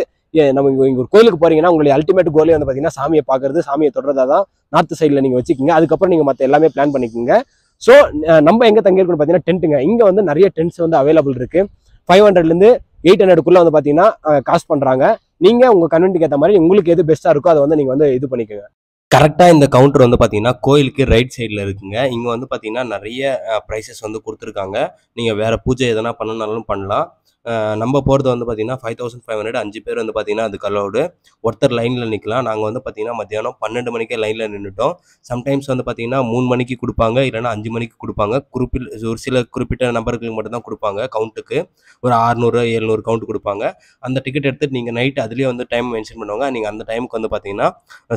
நம்ம இங்கே ஒரு கோயிலுக்கு போறீங்கன்னா உங்களுடைய அல்டிமேட் கோலே வந்து பார்த்தீங்கன்னா சாமியை பார்க்கறது, சாமியை தொடர்றதா தான் நார்த் சைடில் நீங்கள் வச்சுக்கோங்க. அதுக்கப்புறம் நீங்கள் மற்ற எல்லாமே பிளான் பண்ணிக்கோங்க. ஸோ நம்ம எங்கே தங்கியிருக்கோம்னு பார்த்தீங்கன்னா டென்ட்டுங்க. இங்கே வந்து நிறைய டென்ட்ஸ் வந்து அவைலபிள் இருக்கு. 500லேருந்து 800க்குள்ள வந்து பார்த்தீங்கன்னா காசு பண்ணுறாங்க. நீங்கள் உங்கள் கன்வென்ட்டுக்கு ஏற்ற மாதிரி உங்களுக்கு எது பெஸ்ட்டாக இருக்கோ அதை வந்து நீங்கள் வந்து இது பண்ணிக்கோங்க. கரெக்டாக இந்த கவுண்டர் வந்து பார்த்தீங்கன்னா கோயிலுக்கு ரைட் சைடில் இருக்குங்க. இங்கே வந்து பார்த்தீங்கன்னா நிறைய ப்ரைஸஸ் வந்து கொடுத்துருக்காங்க. நீங்கள் வேறு பூஜை எதனா பண்ணனாலும் பண்ணலாம். நம்ம போகிறது வந்து பார்த்தீங்கன்னா 5500, 5 பேர் வந்து பார்த்தீங்கன்னா அதுக்கு அலோடு. ஒருத்தர் லைனில் நிற்கலாம். நாங்கள் வந்து பார்த்தீங்கன்னா மத்தியானம் 12 மணிக்கே லைனில் நின்றுட்டோம். சம்டைம்ஸ் வந்து பார்த்தீங்கன்னா 3 மணிக்கு கொடுப்பாங்க, இல்லைனா 5 மணிக்கு கொடுப்பாங்க. ஒரு சில குறிப்பிட்ட நபர்களுக்கு மட்டும்தான் கொடுப்பாங்க. கவுண்ட்டுக்கு ஒரு 600, 700 கவுண்ட் கொடுப்பாங்க. அந்த டிக்கெட் எடுத்துகிட்டு நீங்கள் நைட் அதுலேயே வந்து டைம் மென்ஷன் பண்ணுவாங்க. நீங்கள் அந்த டைமுக்கு வந்து பார்த்தீங்கன்னா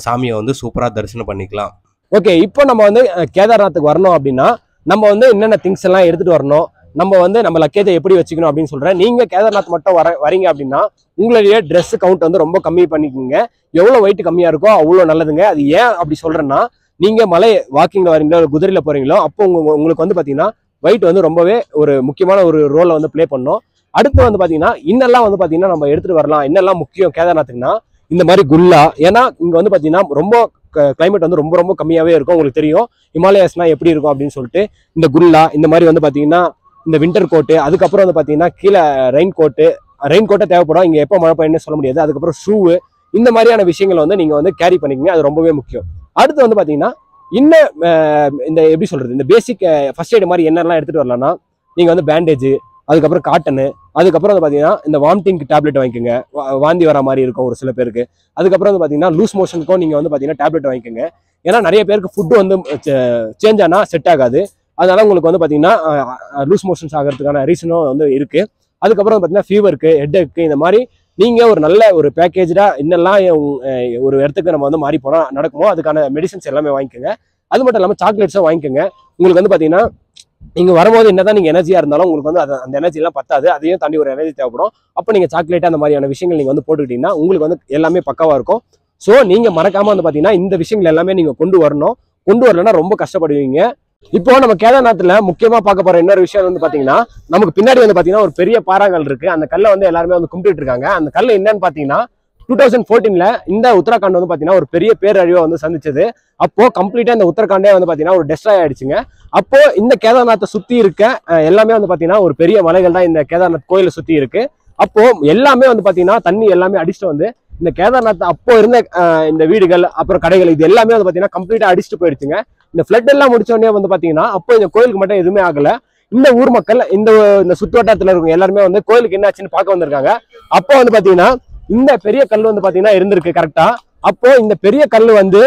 சாமியை வந்து சூப்பராக தரிசனம் பண்ணிக்கலாம். ஓகே, இப்போ நம்ம வந்து கேதார்நாத்துக்கு வரணும் அப்படின்னா நம்ம வந்து என்னென்ன திங்ஸ் எல்லாம் எடுத்துகிட்டு வரணும், நம்ம வந்து நம்ம லக்கேஜை எப்படி வச்சுக்கணும் அப்படின்னு சொல்கிறேன். நீங்கள் கேதார்நாத் மட்டும் வரீங்க அப்படின்னா உங்களுடைய ட்ரெஸ் கவுண்ட் வந்து ரொம்ப கம்மி பண்ணிக்கோங்க. எவ்வளோ வெயிட் கம்மியாக இருக்கோ அவ்வளோ நல்லதுங்க. அது ஏன் அப்படி சொல்கிறேன்னா, நீங்கள் மலை வாக்கிங்கில் வரீங்களோ குதிரையில் போகிறீங்களோ அப்போ உங்களுக்கு வந்து பார்த்தீங்கன்னா வெயிட் வந்து ரொம்பவே ஒரு முக்கியமான ஒரு ரோலை வந்து ப்ளே பண்ணும். அடுத்து வந்து பார்த்தீங்கன்னா இன்னெல்லாம் வந்து பார்த்தீங்கன்னா நம்ம எடுத்துகிட்டு வரலாம். என்னெல்லாம் முக்கியம் கேதார்நாத்துக்குன்னா இந்த மாதிரி குல்லா. ஏன்னா இங்கே வந்து பார்த்தீங்கன்னா ரொம்ப கிளைமேட் வந்து ரொம்ப ரொம்ப கம்மியாகவே இருக்கும். உங்களுக்கு தெரியும் ஹிமாலயாஸ்லாம் எப்படி இருக்கும் அப்படின்னு சொல்லிட்டு. இந்த குல்லா இந்த மாதிரி வந்து பார்த்தீங்கன்னா இந்த வின்டர் கோட்டு, அதுக்கப்புறம் வந்து பார்த்தீங்கன்னா கீழே ரெயின் கோட்டை தேவைப்படும். இங்கே எப்போ மழை பெய்யும்னு சொல்ல முடியாது. அதுக்கப்புறம் ஷூவு, இந்த மாதிரியான விஷயங்களை வந்து நீங்கள் வந்து கேரி பண்ணிக்கங்க. அது ரொம்பவே முக்கியம். அடுத்து வந்து பார்த்தீங்கன்னா இன்னும் இந்த எப்படி சொல்கிறது, இந்த பேசிக் ஃபர்ஸ்ட் எய்டு மாதிரி என்னெல்லாம் எடுத்துகிட்டு வரலாம்னா நீங்கள் வந்து பேண்டேஜ், அதுக்கப்புறம் காட்டனு, அதுக்கப்புறம் வந்து பார்த்தீங்கன்னா இந்த வாமிட்டிங் டேப்லெட் வாங்கிக்கோங்க. வாந்தி வர மாதிரி இருக்கும் ஒரு சில பேருக்கு. அதுக்கப்புறம் வந்து பார்த்தீங்கன்னா லூஸ் மோஷனுக்கும் நீங்கள் வந்து பார்த்தீங்கன்னா டேப்லெட் வாங்கிக்கோங்க. ஏன்னா நிறைய பேருக்கு ஃபுட்டு வந்து சேஞ்ச் ஆனால் செட் ஆகாது. அதனால உங்களுக்கு வந்து பார்த்தீங்கன்னா லூஸ் மோஷன்ஸ் ஆகிறதுக்கான ரீசனும் வந்து இருக்குது. அதுக்கப்புறம் பார்த்தீங்கன்னா ஃபீவருக்கு, ஹெட்டேக்கு, இந்த மாதிரி நீங்கள் ஒரு நல்ல ஒரு பேக்கேஜாக இன்னெல்லாம் ஒரு இடத்துக்கு நம்ம வந்து மாறி போனால் நடக்குமோ அதுக்கான மெடிசன்ஸ் எல்லாமே வாங்கிக்கோங்க. அது மட்டும் இல்லாமல் சாக்லேட்ஸும் வாங்கிக்கோங்க. உங்களுக்கு வந்து பார்த்தீங்கன்னா நீங்கள் வரும்போது என்னதான் நீங்கள் எனர்ஜியாக இருந்தாலும் உங்களுக்கு வந்து அந்த எனர்ஜிலாம் பத்தாது. அதையும் தாண்டி ஒரு எனர்ஜி தேவைப்படும். அப்போ நீங்கள் சாக்லேட் அந்த மாதிரியான விஷயங்கள் நீங்கள் வந்து போட்டுக்கிட்டீங்கன்னா உங்களுக்கு வந்து எல்லாமே பக்காவாக இருக்கும். ஸோ நீங்கள் மறக்காமல் வந்து பார்த்தீங்கன்னா இந்த விஷயங்கள் எல்லாமே நீங்கள் கொண்டு வரணும். கொண்டு வரலன்னா ரொம்ப கஷ்டப்படுவீங்க. இப்போ நம்ம கேதார்நாத்ல முக்கியமா பார்க்க போற இன்னொரு விஷயம் வந்து பாத்தீங்கன்னா நமக்கு பின்னாடி வந்து பாத்தீங்கன்னா ஒரு பெரிய பாறாங்கல் இருக்கு. அந்த கல்லை வந்து எல்லாருமே வந்து கும்பிட்டு இருக்காங்க. அந்த கல் என்னன்னு பாத்தீங்கன்னா 2014ல இந்த உத்தரகாண்ட் வந்து பாத்தீங்கன்னா ஒரு பெரிய பேரழிவை வந்து சந்திச்சது. அப்போ கம்ப்ளீட்டா இந்த உத்தரகாண்டே வந்து பாத்தீங்கன்னா ஒரு டெஸ்ட்ராய் ஆயிடுச்சுங்க. அப்போ இந்த கேதார்நாத்தை சுத்தி இருக்க எல்லாமே வந்து பாத்தீங்கன்னா ஒரு பெரிய மலைகள் தான் இந்த கேதார்நாத் கோயிலை சுத்தி இருக்கு. அப்போ எல்லாமே வந்து பாத்தீங்கன்னா தண்ணி எல்லாமே அடிச்சுட்டு வந்து இந்த கேதார்நாத் அப்போ இருந்த இந்த வீடுகள் அப்புறம் கடைகள் இது எல்லாமே வந்து பாத்தீங்கன்னா கம்ப்ளீட்டா அடிச்சுட்டு போயிடுச்சுங்க. இந்த ஃபிளட் எல்லாம் முடிச்ச உடனே வந்து பாத்தீங்கன்னா அப்போ இந்த கோயிலுக்கு மட்டும் எதுவுமே ஆகல. இந்த ஊர் மக்கள் இந்த சுற்றுவட்டாரத்துல இருக்கும் எல்லாருமே வந்து கோயிலுக்கு என்ன ஆச்சுன்னு பார்க்க வந்திருக்காங்க. அப்போ வந்து பாத்தீங்கன்னா இந்த பெரிய கல் வந்து பாத்தீங்கன்னா இருந்திருக்கு கரெக்டா. அப்போ இந்த பெரிய கல் வந்து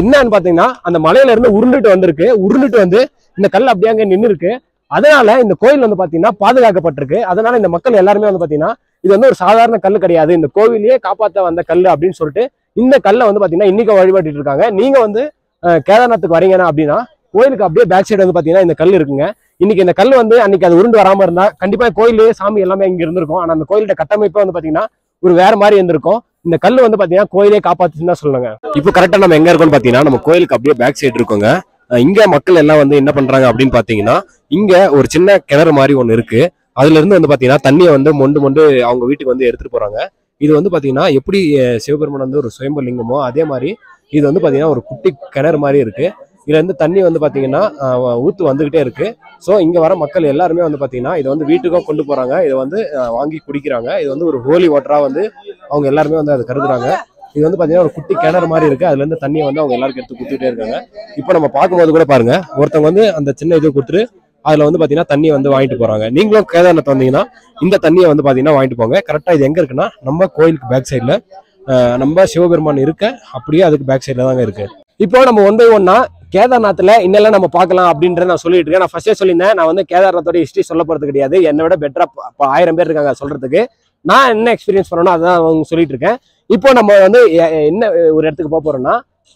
என்னன்னு பாத்தீங்கன்னா அந்த மலையில இருந்து உருண்டுட்டு வந்து இந்த கல் அப்படியே அங்க நின்று இருக்கு. அதனால இந்த கோயில் வந்து பாத்தீங்கன்னா பாதுகாக்கப்பட்டிருக்கு. அதனால இந்த மக்கள் எல்லாருமே வந்து பாத்தீங்கன்னா இது வந்து ஒரு சாதாரண கல் கிடையாது, இந்த கோவிலையே காப்பாற்ற வந்த கல் அப்படின்னு சொல்லிட்டு இந்த கல்லை வந்து பாத்தீங்கன்னா இன்னைக்கு வழிபட்டு இருக்காங்க. நீங்க வந்து கேதார்நாத்துக்கு வரீங்கன்னா அப்படின்னா கோயிலுக்கு அப்படியே பேக் சைடு வந்து பாத்தீங்கன்னா இந்த கல் இருக்குங்க. இன்னைக்கு இந்த கல் வந்து அன்னைக்கு அது உருண்டு வராம இருந்தா கண்டிப்பா கோயிலே சாமி எல்லாமே இங்க இருந்திருக்கும். ஆனா அந்த கோயிலோட கட்டமைப்பு வந்து பாத்தீங்கன்னா ஒரு வேற மாதிரி இருந்திருக்கும். இந்த கல் வந்து பாத்தீங்கன்னா கோயிலே காப்பாத்துச்சுன்னு தான் சொல்லுங்க. இப்போ கரெக்டா நம்ம எங்க இருக்கோம்னு பாத்தீங்கன்னா நம்ம கோயிலுக்கு அப்படியே பேக் சைடு இருக்கோங்க. இங்க மக்கள் எல்லாம் வந்து என்ன பண்றாங்க அப்படின்னு பாத்தீங்கன்னா இங்க ஒரு சின்ன கிணறு மாதிரி ஒண்ணு இருக்கு. அதுல இருந்து வந்து பாத்தீங்கன்னா தண்ணியை வந்து மொண்டு அவங்க வீட்டுக்கு வந்து எடுத்துட்டு போறாங்க. இது வந்து பாத்தீங்கன்னா எப்படி சிவபெருமான் வந்து ஒரு சுயம்பு லிங்கமோ அதே மாதிரி இது வந்து பாத்தீங்கன்னா ஒரு குட்டி கிணறு மாதிரி இருக்கு. இதுல இருந்து தண்ணி வந்து பாத்தீங்கன்னா ஊத்து வந்துகிட்டே இருக்கு. ஸோ இங்க வர மக்கள் எல்லாருமே வந்து பாத்தீங்கன்னா இதை வந்து வீட்டுக்கும் கொண்டு போறாங்க. இதை வந்து வாங்கி குடிக்கிறாங்க. இது வந்து ஒரு ஹோலி வாட்டரா வந்து அவங்க எல்லாருமே வந்து அதை கருதுறாங்க. இது வந்து பாத்தீங்கன்னா ஒரு குட்டி கிணறு மாதிரி இருக்கு. அதுல இருந்து தண்ணியை வந்து அவங்க எல்லாருக்கும் எடுத்து கொடுத்துட்டே இருக்காங்க. இப்போ நம்ம பார்க்கும்போது கூட பாருங்க, ஒருத்தவங்க வந்து அந்த சின்ன இதை கொடுத்துட்டு அதுல வந்து பாத்தீங்கன்னா தண்ணியை வந்து வாங்கிட்டு போறாங்க. நீங்களும் கேதார்நாத் வந்தீங்கன்னா இந்த தண்ணியை வந்து பாத்தீங்கன்னா வாங்கிட்டு போங்க. கரெக்டா இது எங்க இருக்குன்னா நம்ம கோயிலுக்கு பேக் சைட்ல நம்ம சிவபெருமான் இருக்க அப்படியே அதுக்கு பேக் சைட்ல தாங்க இருக்கு. இப்போ நம்ம ஒன்னா கேதார்நாத்ல இன்னெல்லாம் நம்ம பார்க்கலாம் அப்படின்றத நான் சொல்லிட்டு இருக்கேன். நான் ஃபர்ஸ்டே சொல்லியிருந்தேன், நான் வந்து கேதார்நாத்தோட ஹிஸ்டரி சொல்ல போறது கிடையாது. என்னை விட பெட்டரா 1000 பேர் இருக்காங்க சொல்றதுக்கு. நான் என்ன எக்ஸ்பீரியன்ஸ் பண்ணணும் அதான் அவங்க சொல்லிட்டு இருக்கேன். இப்போ நம்ம வந்து என்ன ஒரு இடத்துக்கு போக போறோம்னா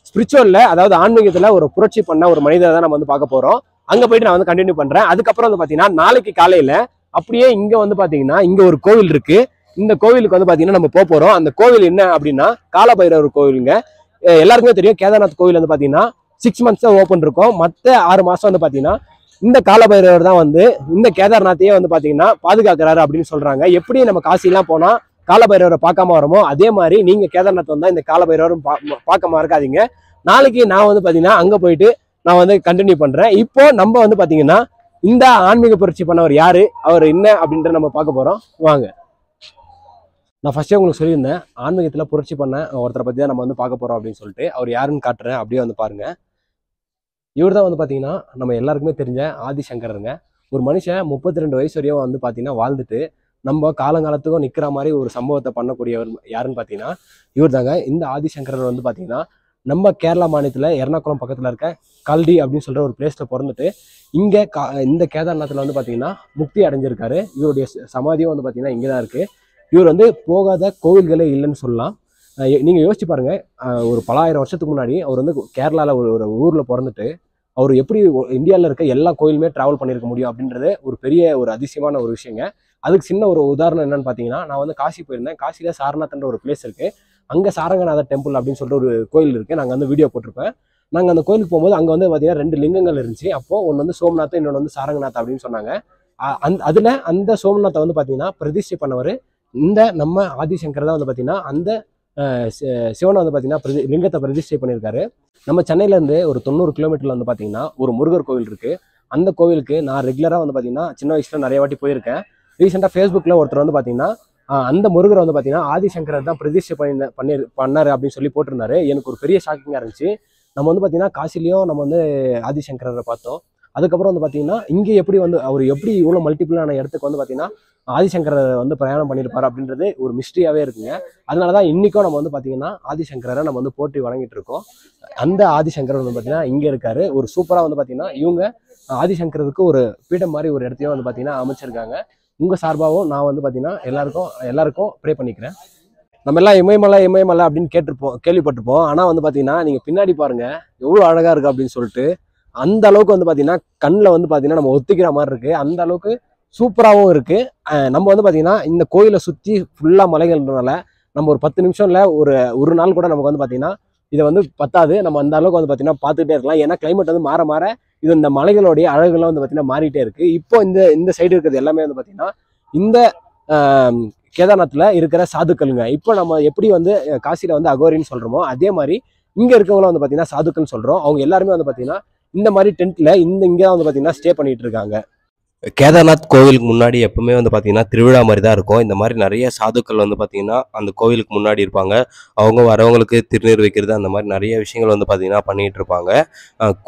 ஸ்பிரிச்சுவல்ல, அதாவது ஆன்மீகத்துல ஒரு புரட்சி பண்ண ஒரு மனிதரை தான் நம்ம வந்து பார்க்க போறோம். அங்க போயிட்டு நான் வந்து கண்டினியூ பண்றேன். அதுக்கப்புறம் வந்து பாத்தீங்கன்னா நாளைக்கு காலையில அப்படியே இங்க வந்து பாத்தீங்கன்னா இங்க ஒரு கோவில் இருக்கு. இந்த கோவிலுக்கு வந்து பாத்தீங்கன்னா நம்ம போறோம். அந்த கோவில் என்ன அப்படின்னா காலபைரவர் கோவிலுங்க. எல்லாருக்குமே தெரியும் கேதார்நாத் கோவில் வந்து பாத்தீங்கன்னா 6 months தான் ஓப்பன் இருக்கும். மற்ற 6 மாசம் வந்து பாத்தீங்கன்னா இந்த காலபைரவர் தான் வந்து இந்த கேதார்நாத்தையே வந்து பாத்தீங்கன்னா பாதுகாக்கிறாரு அப்படின்னு சொல்றாங்க. எப்படி நம்ம காசிலாம் போனா காலபைரவரை பார்க்காம வரமோ அதே மாதிரி நீங்க கேதார்நாத் வந்தா இந்த காலபைரவரும் பார்க்காம இருக்காதீங்க. நாளைக்கு நான் வந்து பாத்தீங்கன்னா அங்க போயிட்டு நான் வந்து கண்டினியூ பண்றேன். இப்போ நம்ம வந்து பாத்தீங்கன்னா இந்த ஆன்மீக புரட்சி பண்ணவர் யாரு, அவர் என்ன அப்படின்ற நம்ம பார்க்க போறோம். வாங்க. நான் ஃபர்ஸ்டே உங்களுக்கு சொல்லியிருந்தேன் ஆன்மீகத்துல புரட்சி பண்ண ஒருத்தரை பத்தி தான் நம்ம வந்து பார்க்க போறோம் அப்படின்னு சொல்லிட்டு. அவர் யாருன்னு காட்டுறேன், அப்படியே வந்து பாருங்க. இவர் தான் வந்து பாத்தீங்கன்னா நம்ம எல்லாருக்குமே தெரிஞ்ச ஆதிசங்கரருங்க. ஒரு மனுஷன் 32 வயசு வரையும் வந்து பாத்தீங்கன்னா வாழ்ந்துட்டு நம்ம காலங்காலத்துக்கும் நிக்கிற மாதிரி ஒரு சம்பவத்தை பண்ணக்கூடியவர் யாருன்னு பாத்தீங்கன்னா இவர் தாங்க. இந்த ஆதிசங்கரர் வந்து பாத்தீங்கன்னா நம்ம கேரளா மாநிலத்துல எர்ணாகுளம் பக்கத்துல இருக்க கல்டி அப்படின்னு சொல்ற ஒரு பிளேஸ்ல பிறந்துட்டு இங்க இந்த கேதார்நாத்ல வந்து பாத்தீங்கன்னா முக்தி அடைஞ்சிருக்காரு. இவருடைய சமாதியும் வந்து பாத்தீங்கன்னா இங்கதான் இருக்கு. இவர் வந்து போகாத கோவில்களே இல்லைன்னு சொல்லலாம். நீங்க யோசிச்சு பாருங்க, ஒரு பல ஆயிரம் வருஷத்துக்கு முன்னாடி அவர் வந்து கேரளால ஒரு ஊர்ல பிறந்துட்டு அவர் எப்படி இந்தியாவில் இருக்க எல்லா கோயிலுமே டிராவல் பண்ணியிருக்க முடியும் அப்படின்றது ஒரு பெரிய ஒரு அதிசயமான ஒரு விஷயங்க. அதுக்கு சின்ன ஒரு உதாரணம் என்னன்னு பார்த்தீங்கன்னா, நான் வந்து காசி போயிருந்தேன். காசியில் சாரநாத்ன்ற ஒரு பிளேஸ் இருக்கு. அங்கே சாரங்கநாத டெம்பிள் அப்படின்னு சொல்லிட்டு ஒரு கோயில் இருக்கு. நாங்கள் வந்து வீடியோ போட்டிருப்பேன். நாங்கள் அந்த கோயிலுக்கு போகும்போது அங்கே வந்து பார்த்தீங்கன்னா 2 லிங்கங்கள் இருந்துச்சு. அப்போ ஒன்று வந்து சோம்நாத், இன்னொன்று வந்து சாரங்கநாத் அப்படின்னு சொன்னாங்க. அதில் அந்த சோம்நாத்தை வந்து பார்த்தீங்கன்னா பிரதிஷ்டை பண்ணவர் இந்த நம்ம ஆதிசங்கர் தான் வந்து பார்த்தீங்கன்னா அந்த சிவனை வந்து பார்த்தீங்கன்னா லிங்கத்தை பிரதிஷ்டை பண்ணியிருக்காரு. நம்ம சென்னையிலேருந்து ஒரு 90 கிலோமீட்டர்ல வந்து பார்த்தீங்கன்னா ஒரு முருகர் கோவில் இருக்கு. அந்த கோவிலுக்கு நான் ரெகுலராக வந்து பார்த்தீங்கன்னா சின்ன வயசுல நிறைய வாட்டி போயிருக்கேன். ரீசெண்டாக ஃபேஸ்புக்கில் ஒருத்தர் வந்து பார்த்தீங்கன்னா அந்த முருகரை வந்து பார்த்தீங்கன்னா ஆதிசங்கரர் தான் பிரதிஷ்டை பண்ணாரு அப்படின்னு சொல்லி போட்டிருந்தாரு. எனக்கு ஒரு பெரிய ஷாக்கிங்காக இருந்துச்சு. நம்ம வந்து பார்த்தீங்கன்னா காசிலையும் நம்ம வந்து ஆதிசங்கரரை பார்த்தோம். அதுக்கப்புறம் வந்து பார்த்தீங்கன்னா இங்கே எப்படி வந்து அவர் எப்படி இவ்வளோ மல்டிபிளான இடத்துக்கு வந்து பார்த்தீங்கன்னா ஆதிசங்கரரை வந்து பிரயாணம் பண்ணியிருப்பாரு அப்படின்றது ஒரு மிஸ்ட்ரியாகவே இருக்குங்க. அதனால தான் இன்றைக்கும் நம்ம வந்து பார்த்தீங்கன்னா ஆதிசங்கரரை நம்ம வந்து போற்றி வணங்கிட்டு இருக்கோம். அந்த ஆதிசங்கரர் வந்து பார்த்தீங்கன்னா இங்கே இருக்காரு. ஒரு சூப்பராக வந்து பார்த்தீங்கன்னா இவங்க ஆதிசங்கரருக்கு ஒரு பீடம் மாதிரி ஒரு இடத்தையும் வந்து பார்த்தீங்கன்னா அமைச்சிருக்காங்க. உங்கள் சார்பாகவும் நான் வந்து பார்த்தீங்கன்னா எல்லாருக்கும் ப்ரே பண்ணிக்கிறேன். நம்ம எல்லாம் இமயமலை அப்படின்னு கேள்விப்பட்டிருப்போம். ஆனால் வந்து பார்த்தீங்கன்னா நீங்கள் பின்னாடி பாருங்க எவ்வளோ அழகாக இருக்குது அப்படின்னு சொல்லிட்டு. அந்த அளவுக்கு வந்து பார்த்தீங்கன்னா கண்ணில் வந்து பார்த்தீங்கன்னா நம்ம ஒத்திக்கிற மாதிரி இருக்குது. அந்த அளவுக்கு சூப்பராகவும் இருக்குது. நம்ம வந்து பார்த்தீங்கன்னா இந்த கோயிலை சுற்றி ஃபுல்லாக மலைகள்ன்றனால நம்ம ஒரு 10 நிமிஷம் இல்லை ஒரு நாள் கூட நமக்கு வந்து பார்த்தீங்கன்னா இதை வந்து பத்தாது. நம்ம அந்த அளவுக்கு வந்து பார்த்தீங்கன்னா பார்த்துக்கிட்டே இருக்கலாம். ஏன்னா கிளைமேட் வந்து மாற இது இந்த மலைகளுடைய அழகுலாம் வந்து பார்த்தீங்கன்னா மாறிட்டே இருக்கு. இப்போ இந்த சைடு இருக்கிறது எல்லாமே வந்து பார்த்தீங்கன்னா இந்த கேதார்நாத்ல இருக்கிற சாதுக்கள்ங்க. இப்போ நம்ம எப்படி வந்து காசியில வந்து அகோரின்னு சொல்றோமோ அதே மாதிரி இங்க இருக்கவங்களும் வந்து பார்த்தீங்கன்னா சாதுக்கள்னு சொல்றோம். அவங்க எல்லாருமே வந்து பார்த்தீங்கன்னா இந்த மாதிரி டென்ட்ல இங்கே வந்து பார்த்தீங்கன்னா ஸ்டே பண்ணிட்டு இருக்காங்க. கேதார்நாத் கோவிலுக்கு முன்னாடி எப்பவுமே வந்து பார்த்தீங்கன்னா திருவிழா மாதிரி தான் இருக்கும். இந்த மாதிரி நிறைய சாதுக்கள் வந்து பார்த்தீங்கன்னா அந்த கோவிலுக்கு முன்னாடி இருப்பாங்க. அவங்க வரவங்களுக்கு திருநீர் வைக்கிறது அந்த மாதிரி நிறைய விஷயங்கள் வந்து பார்த்தீங்கன்னா பண்ணிகிட்டு இருப்பாங்க.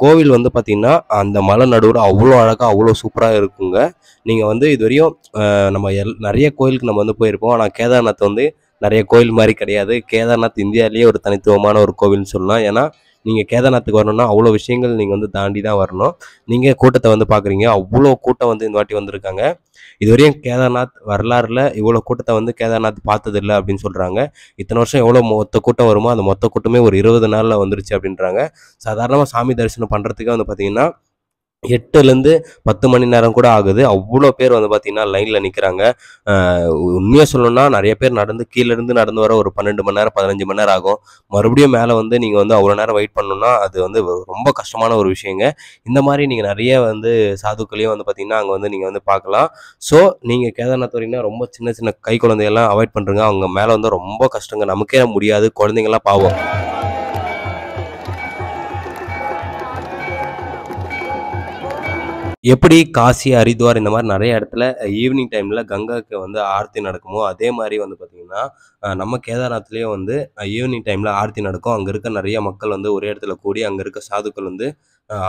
கோவில் வந்து பார்த்தீங்கன்னா அந்த மலை நடுவில் அவ்வளோ அழகாக அவ்வளோ சூப்பராக இருக்குங்க. நீங்கள் வந்து இதுவரையும் நம்ம நிறைய கோயிலுக்கு நம்ம வந்து போயிருப்போம். ஆனால் கேதார்நாத் வந்து நிறைய கோயில் மாதிரி கிடையாது. கேதார்நாத் இந்தியாவிலேயே ஒரு தனித்துவமான ஒரு கோவில்னு சொல்லலாம். ஏன்னா நீங்கள் கேதார்நாத்துக்கு வரணும்னா அவ்வளோ விஷயங்கள் நீங்கள் வந்து தாண்டி தான் வரணும். நீங்கள் கூட்டத்தை வந்து பார்க்குறீங்க, அவ்வளோ கூட்டம் வந்து இந்த வாட்டி வந்திருக்காங்க. இதுவரையும் கேதார்நாத் வரலாறுல இவ்வளோ கூட்டத்தை வந்து கேதார்நாத் பார்த்ததில்லை அப்படின்னு சொல்கிறாங்க. இத்தனை வருஷம் எவ்வளோ மொத்த கூட்டம் வருமோ அந்த மொத்த கூட்டமே ஒரு 20 நாளில் வந்துருச்சு அப்படின்றாங்க. சாதாரணமாக சாமி தரிசனம் பண்ணுறதுக்கே வந்து பார்த்திங்கன்னா 8லேருந்து 10 மணி நேரம் கூட ஆகுது. அவ்வளோ பேர் வந்து பார்த்தீங்கன்னா லைனில் நிற்கிறாங்க. உண்மையாக சொல்லணும்னா நிறைய பேர் கீழேருந்து நடந்து வர ஒரு 12 மணி நேரம் 15 மணி நேரம் ஆகும். மறுபடியும் மேலே வந்து நீங்கள் வந்து அவ்வளோ நேரம் வெயிட் பண்ணணும்னா அது வந்து ரொம்ப கஷ்டமான ஒரு விஷயங்க. இந்த மாதிரி நீங்கள் நிறைய வந்து சாதுக்களையும் வந்து பார்த்தீங்கன்னா அங்கே வந்து நீங்கள் வந்து பார்க்கலாம். ஸோ நீங்கள் கேதார்நாத் வரீங்கன்னா ரொம்ப சின்ன கை குழந்தையெல்லாம் அவாய்ட் பண்ணுறங்க. அவங்க மேலே வந்து ரொம்ப கஷ்டங்க, நமக்கே முடியாது, குழந்தைங்கள்லாம் பாவம். எப்படி காசி, ஹரித்வார் இந்த மாதிரி நிறைய இடத்துல ஈவினிங் டைமில் கங்காவுக்கு வந்து ஆரத்தி நடக்குமோ அதே மாதிரி வந்து பார்த்திங்கன்னா நம்ம கேதார்நாத்லேயே வந்து ஈவினிங் டைமில் ஆரத்தி நடக்கும். அங்கே இருக்க நிறைய மக்கள் வந்து ஒரே இடத்துல கூடி அங்கே இருக்க சாதுக்கள் வந்து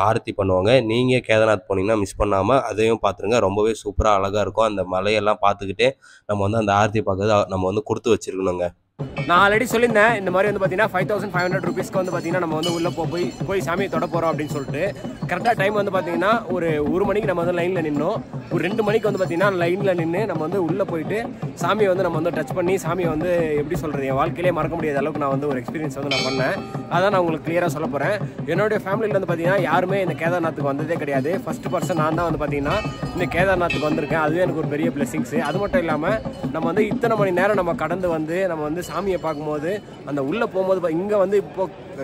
ஆரத்தி பண்ணுவாங்க. நீங்கள் கேதார்நாத் போனீங்கன்னா மிஸ் பண்ணாமல் அதையும் பார்த்துருங்க. ரொம்பவே சூப்பராக அழகாக இருக்கும். அந்த மலையெல்லாம் பார்த்துக்கிட்டே நம்ம வந்து அந்த ஆரத்தி பார்க்கறது நம்ம வந்து கொடுத்து வச்சுருக்கணுங்க. நான் ஆல்ரெடி சொல்லியிருந்தேன் இந்த மாதிரி வந்து பார்த்தீங்கன்னா 5500 ருபீஸ்க்கு வந்து பார்த்தீங்கன்னா நம்ம வந்து உள்ளே போய் சாமியை தொட போகிறோம் அப்படின்னு சொல்லிட்டு கரெக்டாக டைம் வந்து பார்த்தீங்கன்னா ஒரு மணிக்கு நம்ம வந்து லைனில் நின்னோம். ஒரு 2 மணிக்கு வந்து பார்த்தீங்கன்னா லைனில் நின்று நம்ம வந்து உள்ளே போயிட்டு சாமியை வந்து நம்ம வந்து டச் பண்ணி சாமியை வந்து எப்படி சொல்கிறது என் வாழ்க்கையிலே மறக்க முடியாத அளவுக்கு நான் வந்து ஒரு எக்ஸ்பீரியன்ஸ் வந்து நான் பண்ணேன். அதான் நான் உங்களுக்கு கிளியராக சொல்ல போகிறேன். என்னுடைய ஃபேமிலியில் வந்து பார்த்தீங்கன்னா யாருமே இந்த கேதார்நாத்துக்கு வந்ததே கிடையாது. ஃபர்ஸ்ட் பர்சன் நான் தான் வந்து பார்த்தீங்கன்னா இந்த கேதார்நாத்துக்கு வந்திருக்கேன். அதுவே எனக்கு ஒரு பெரிய பிளெஸிங்ஸு. அது மட்டும் இல்லாமல் நம்ம வந்து இத்தனை மணி நேரம் நம்ம கடந்து வந்து நம்ம வந்து சாமியை பார்க்கும்போது அந்த உள்ளே போகும்போது இங்கே வந்து இப்போ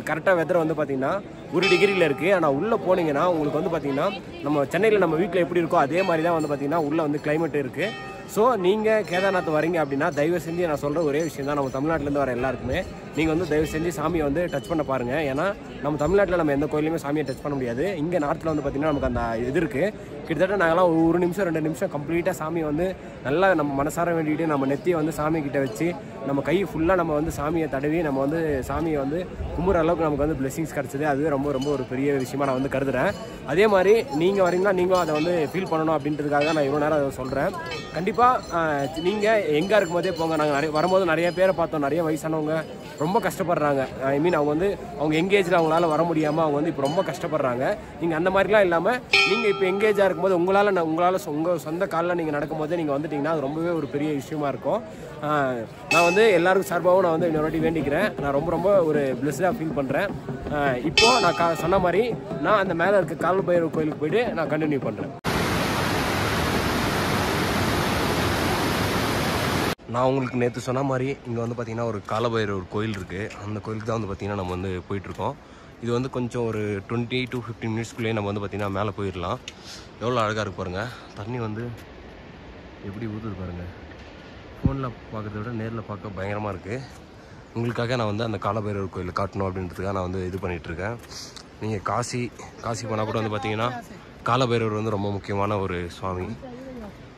கரெக்டாக வெதர் வந்து பார்த்தீங்கன்னா 1 டிகிரியில் இருக்குது. ஆனால் உள்ளே போனீங்கன்னா உங்களுக்கு வந்து பார்த்தீங்கன்னா நம்ம சென்னையில் நம்ம வீட்டில் எப்படி இருக்கோ அதே மாதிரி தான் வந்து பார்த்தீங்கன்னா உள்ளே வந்து கிளைமேட் இருக்குது. ஸோ நீங்கள் கேதார்நாத் வரீங்க அப்படின்னா தயவு செஞ்சு நான் சொல்கிற ஒரே விஷயம் தான், நம்ம தமிழ்நாட்டிலேருந்து வர எல்லாருக்குமே நீங்கள் வந்து தயவு செஞ்சு சாமியை வந்து டச் பண்ண பாருங்கள். ஏன்னா நம்ம தமிழ்நாட்டில் நம்ம எந்த கோயிலையுமே சாமியை டச் பண்ண முடியாது. இங்கே நார்த்தில் வந்து பார்த்திங்கன்னா நமக்கு அந்த இது இருக்குது. கிட்டத்தட்ட நாங்கள்லாம் 1 நிமிஷம் 2 நிமிஷம் கம்ப்ளீட்டாக சாமியை வந்து நல்லா நம்ம மனசார வேண்டிகிட்டு நம்ம நெத்தியை வந்து சாமி கிட்ட வச்சு நம்ம கை ஃபுல்லாக நம்ம வந்து சாமியை தடவி நம்ம வந்து சாமியை வந்து கும்புற அளவுக்கு நமக்கு வந்து பிளெஸிங்ஸ் கிடச்சிது. அதுவே ரொம்ப ரொம்ப ஒரு பெரிய விஷயமா நான் வந்து கருதுகிறேன். அதே மாதிரி நீங்கள் வரீங்கன்னா நீங்களும் அதை வந்து ஃபீல் பண்ணணும் அப்படின்றதுக்காக நான் இவ்வளோ நேரம் அதை சொல்கிறேன். கண்டிப்பாக நீங்கள் எங்கே இருக்கும்போதே போங்க. நாங்கள் வரும்போது நிறைய பேரை பார்த்தோம், நிறைய வயசானவங்க ரொம்ப கஷ்டப்படுறாங்க. ஐ மீன் அவங்க வந்து அவங்க எங்கேஜில் அவங்களால வர முடியாமல் அவங்க வந்து இப்போ ரொம்ப கஷ்டப்படுறாங்க. நீங்கள் அந்த மாதிரிலாம் இல்லாமல் நீங்கள் இப்போ எங்கேஜாக இருக்கும்போது உங்களால் உங்கள் சொந்த காலில் நீங்கள் நடக்கும்போது நீங்கள் வந்துட்டிங்கன்னா அது ரொம்பவே ஒரு பெரிய விஷயமா இருக்கும். நான் வந்து எல்லாருக்கும் சார்பாகவும் நான் வந்து இன்னொரு வாட்டி வேண்டிக்கிறேன். நான் ரொம்ப ரொம்ப ஒரு பிளெஸ்டாக ஃபீல் பண்ணுறேன். இப்போது நான் சொன்ன மாதிரி நான் அந்த மேலே இருக்க கால பைரவர் கோயிலுக்கு போயிட்டு நான் கண்டினியூ பண்ணுறேன். நான் உங்களுக்கு நேற்று சொன்ன மாதிரி இங்கே வந்து பார்த்திங்கன்னா ஒரு காலபைரவர் கோயில் இருக்குது. அந்த கோயிலுக்கு தான் வந்து பார்த்திங்கன்னா நம்ம வந்து போயிட்டுருக்கோம். இது வந்து கொஞ்சம் ஒரு 20 to 15 மினிட்ஸ்க்குள்ளேயே நம்ம வந்து பார்த்திங்கன்னா மேலே போயிடலாம். எவ்வளோ அழகாக இருக்கு பாருங்கள். தண்ணி வந்து எப்படி ஊற்றுது பாருங்கள். ஃபோனில் பார்க்குறத விட நேரில் பார்க்க பயங்கரமாக இருக்குது. உங்களுக்காக நான் வந்து அந்த காலபைரவர் கோயில் காட்டணும் அப்படின்றதுக்காக நான் வந்து இது பண்ணிகிட்ருக்கேன். நீங்கள் காசி போனால் கூட வந்து பார்த்திங்கன்னா காலபைரவர் வந்து ரொம்ப முக்கியமான ஒரு சுவாமி.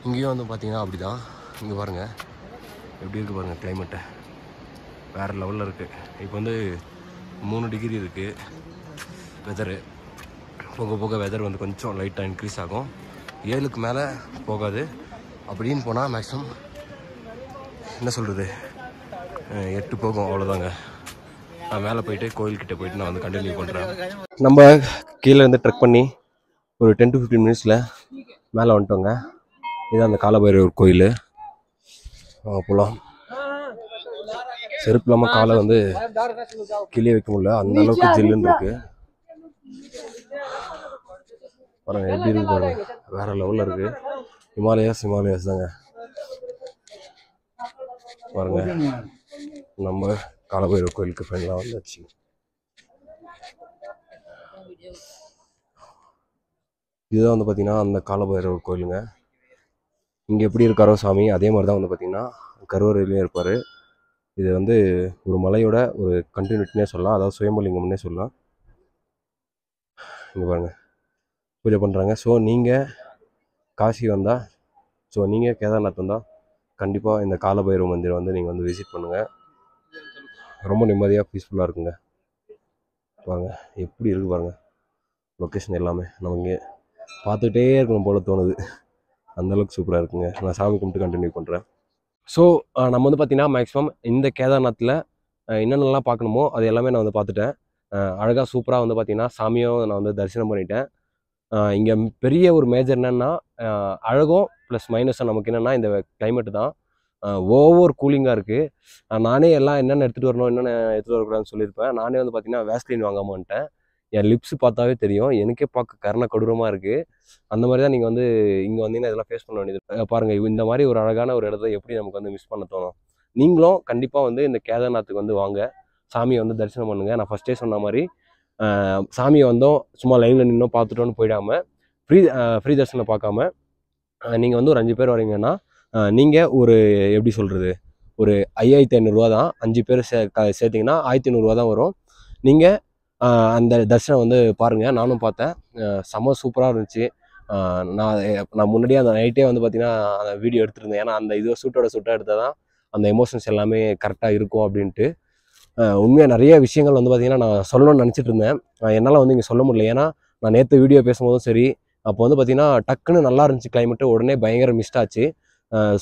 இங்கேயும் வந்து பார்த்திங்கன்னா அப்படி தான். இங்கே பாருங்கள் எப்படி இருக்குது பாருங்கள். கிளைமேட்டை வேறு லெவலில் இருக்குது. இப்போ வந்து 3 டிகிரி இருக்குது வெதரு. போக போக வெதர் வந்து கொஞ்சம் லைட்டாக இன்க்ரீஸ் ஆகும். 7க்கு மேலே போகாது. அப்படின்னு போனால் மேக்ஸிமம் என்ன சொல்கிறது 8 போகும், அவ்வளோதாங்க. நான் மேலே போயிட்டு கோயில்கிட்ட போயிட்டு நான் வந்து கண்டினியூ பண்ணுறேன். நம்ம கீழே இருந்து ட்ரெக் பண்ணி ஒரு 10 to 15 மினிட்ஸில் மேலே வந்துட்டோங்க. இதுதான் அந்த காலபைரவர் கோயில். போகலாம். செருப்பு இல்லாமல் காலை வந்து கீழே வைக்க முடியல, அந்த அளவுக்கு ஜில்லுன்னு இருக்கு பாருங்க. எப்படி இருக்கு பாருங்க, வேற லெவலில் இருக்கு. ஹிமாலயாஸ் தாங்க பாருங்க. நம்ம காலபைரவர் கோயிலுக்கு ஃப்ரெண்ட்லாம் வந்தாச்சு. இதுதான் வந்து பார்த்தீங்கன்னா அந்த காலபைரவர் கோயிலுங்க. இங்கே எப்படி இருக்காரோ சாமி அதே மாதிரி தான் வந்து பார்த்தீங்கன்னா கருவறையிலையும் இருப்பார். இது வந்து ஒரு மலையோட ஒரு கண்டினியூட்டினே சொல்லலாம், அதாவது சுயம்பலிங்கம்னே சொல்லலாம். இங்கே பாருங்கள் பூஜை பண்ணுறாங்க. ஸோ நீங்கள் காசி வந்தால், ஸோ நீங்கள் கேதார்நாத் வந்தால் கண்டிப்பாக இந்த காலபைரவ மந்திரம் வந்து நீங்கள் வந்து விசிட் பண்ணுங்கள். ரொம்ப நிம்மதியாக பீஸ்ஃபுல்லாக இருக்குங்க. பாருங்கள் எப்படி இருக்குது பாருங்கள். லொக்கேஷன் எல்லாமே நம்ம இங்கே பார்த்துக்கிட்டே இருக்கணும் போல தோணுது, அந்தளவுக்கு சூப்பராக இருக்குங்க. நான் சாமி கும்பிட்டு கண்டினியூ பண்ணுறேன். ஸோ நம்ம வந்து பார்த்திங்கன்னா மேக்ஸிமம் இந்த கேதார்நாத்தில் என்னென்னலாம் பார்க்கணுமோ அது எல்லாமே நான் வந்து பார்த்துட்டேன். அழகாக சூப்பராக வந்து பார்த்திங்கன்னா சாமியும் நான் வந்து தரிசனம் பண்ணிட்டேன். இங்கே பெரிய ஒரு மேஜர் என்னென்னா அழகும் ப்ளஸ் மைனஸும் நமக்கு என்னென்னா இந்த கிளைமேட்டு தான். ஓவர் கூலிங்காக இருக்குது. நானே எல்லாம் என்னென்ன எடுத்துகிட்டு வரணும் என்னென்ன எடுத்துகிட்டு வரக்கூடாதுன்னு சொல்லியிருப்பேன். நானே வந்து பார்த்திங்கன்னா வேஸ்லின் வாங்காமல் வந்துட்டேன். என் லிப்ஸ் பார்த்தாவே தெரியும், எனக்கே பார்க்க கரண கொடூரமாக இருக்குது. அந்த மாதிரி தான் நீங்கள் வந்து இங்கே வந்தீங்கன்னா இதெல்லாம் ஃபேஸ் பண்ண வேண்டியது. பாருங்கள் இந்த மாதிரி ஒரு அழகான ஒரு இடத்த எப்படி நமக்கு வந்து மிஸ் பண்ண தோணும். நீங்களும் கண்டிப்பாக வந்து இந்த கேதார்நாத்துக்கு வந்து வாங்க, சாமியை வந்து தரிசனம் பண்ணுங்கள். நான் ஃபஸ்ட்டே சொன்ன மாதிரி சாமியை வந்தோம் சும்மா லைனில் நின்னோம் பார்த்துட்டோன்னு போயிடாமல் ஃப்ரீ தரிசனம் பார்க்காம நீங்கள் வந்து ஒரு 5 பேர் வரீங்கன்னா நீங்கள் ஒரு எப்படி சொல்கிறது ஒரு 5500 ரூபா தான். 5 பேர் சேர்த்திங்கன்னா 1500 ரூபா தான் வரும். நீங்கள் அந்த தரிசனம் வந்து பாருங்கள். நானும் பார்த்தேன், செம்ம சூப்பராக இருந்துச்சு. நான் முன்னாடியே அந்த நைட்டே வந்து பார்த்திங்கன்னா அந்த வீடியோ எடுத்துருந்தேன். ஏன்னா அந்த இது சூட்டாக எடுத்தால் தான் அந்த எமோஷன்ஸ் எல்லாமே கரெக்டாக இருக்கும் அப்படின்ட்டு. உண்மையாக நிறைய விஷயங்கள் வந்து பார்த்திங்கன்னா நான் சொல்லணும்னு நினச்சிட்டு இருந்தேன். என்னால் வந்து இங்கே சொல்ல முடியல. ஏன்னா நான் நேற்று வீடியோ பேசும்போதும் சரி, அப்போ வந்து பார்த்திங்கன்னா டக்குன்னு நல்லா இருந்துச்சு கிளைமேட்டு, உடனே பயங்கர மிஸ்ட் ஆச்சு.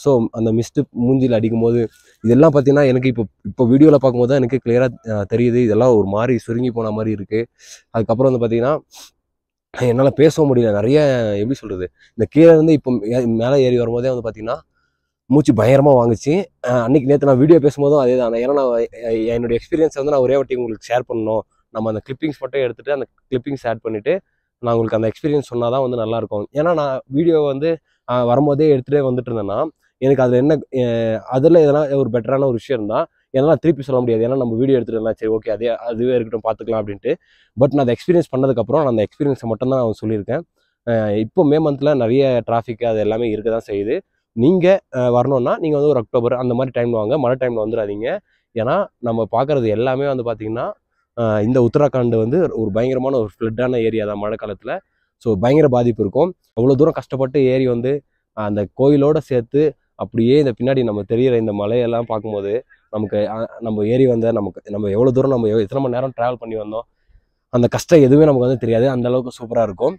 ஸோ அந்த மிஸ்ட்டு மூஞ்சியில் அடிக்கும்போது இதெல்லாம் பார்த்தீங்கன்னா எனக்கு இப்போ வீடியோவில் பார்க்கும்போது தான் எனக்கு கிளியராக தெரியுது. இதெல்லாம் ஒரு மாதிரி சுருங்கி போன மாதிரி இருக்குது. அதுக்கப்புறம் வந்து பார்த்தீங்கன்னா என்னால் பேசவும் முடியல. நிறைய எப்படி சொல்கிறது, இந்த கீழே இருந்து இப்போ மேலே ஏறி வரும்போதே வந்து பார்த்தீங்கன்னா மூச்சு பயங்கரமாக வாங்குச்சு. அன்றைக்கி நேற்று நான் வீடியோ பேசும்போதும் அதே தான். ஏன்னா நான் என்னுடைய எக்ஸ்பீரியன்ஸை வந்து நான் ஒரே வாட்டி உங்களுக்கு ஷேர் பண்ணணும். நம்ம அந்த கிளிப்பிங்ஸ் மட்டும் எடுத்துகிட்டு அந்த கிளிப்பிங்ஸ் ஆட் பண்ணிவிட்டு நான் உங்களுக்கு அந்த எக்ஸ்பீரியன்ஸ் சொன்னால் தான் வந்து நல்லாயிருக்கும். ஏன்னா நான் வீடியோ வந்து வரும்போதே எடுத்துகிட்டே வந்துட்டு இருந்தேன்னா எனக்கு அதில் என்ன அதில் எதனா ஒரு பெட்டரான ஒரு விஷயம் இருந்தால் என்னால் திருப்பி சொல்ல முடியாது. ஏன்னா நம்ம வீடியோ எடுத்துகிட்டு இருந்தால் சரி ஓகே அதுவே இருக்கட்டும் பார்த்துக்கலாம் அப்படின்ட்டு. பட் நான் அதை எக்ஸ்பீரியன்ஸ் பண்ணதுக்கப்புறம் நான் அந்த எக்ஸ்பீரியன்ஸை மட்டும்தான் நான் சொல்லியிருக்கேன். இப்போ மே மந்தில் நிறைய டிராஃபிக் அது எல்லாமே இருக்க தான் செய்யுது. நீங்கள் வரணுன்னா நீங்கள் வந்து ஒரு அக்டோபர் அந்த மாதிரி டைமில் வாங்க. மழை டைமில் வந்துடாதீங்க. ஏன்னா நம்ம பார்க்குறது எல்லாமே வந்து பார்த்திங்கன்னா இந்த உத்தராகண்ட் வந்து ஒரு பயங்கரமான ஒரு ஃப்ளட்டான ஏரியா தான் மழை காலத்தில். ஸோ பயங்கர பாதிப்பு இருக்கும். அவ்வளோ தூரம் கஷ்டப்பட்டு ஏறி வந்து அந்த கோயிலோடு சேர்த்து அப்படியே இந்த பின்னாடி நம்ம தெரிகிற இந்த மலையெல்லாம் பார்க்கும்போது நமக்கு நம்ம ஏறி வந்த நம்ம எவ்வளோ தூரம் நம்ம எத்தனை மணி நேரம் ட்ராவல் பண்ணி வந்தோம் அந்த கஷ்டம் எதுவுமே நமக்கு வந்து தெரியாது. அந்தளவுக்கு சூப்பராக இருக்கும்.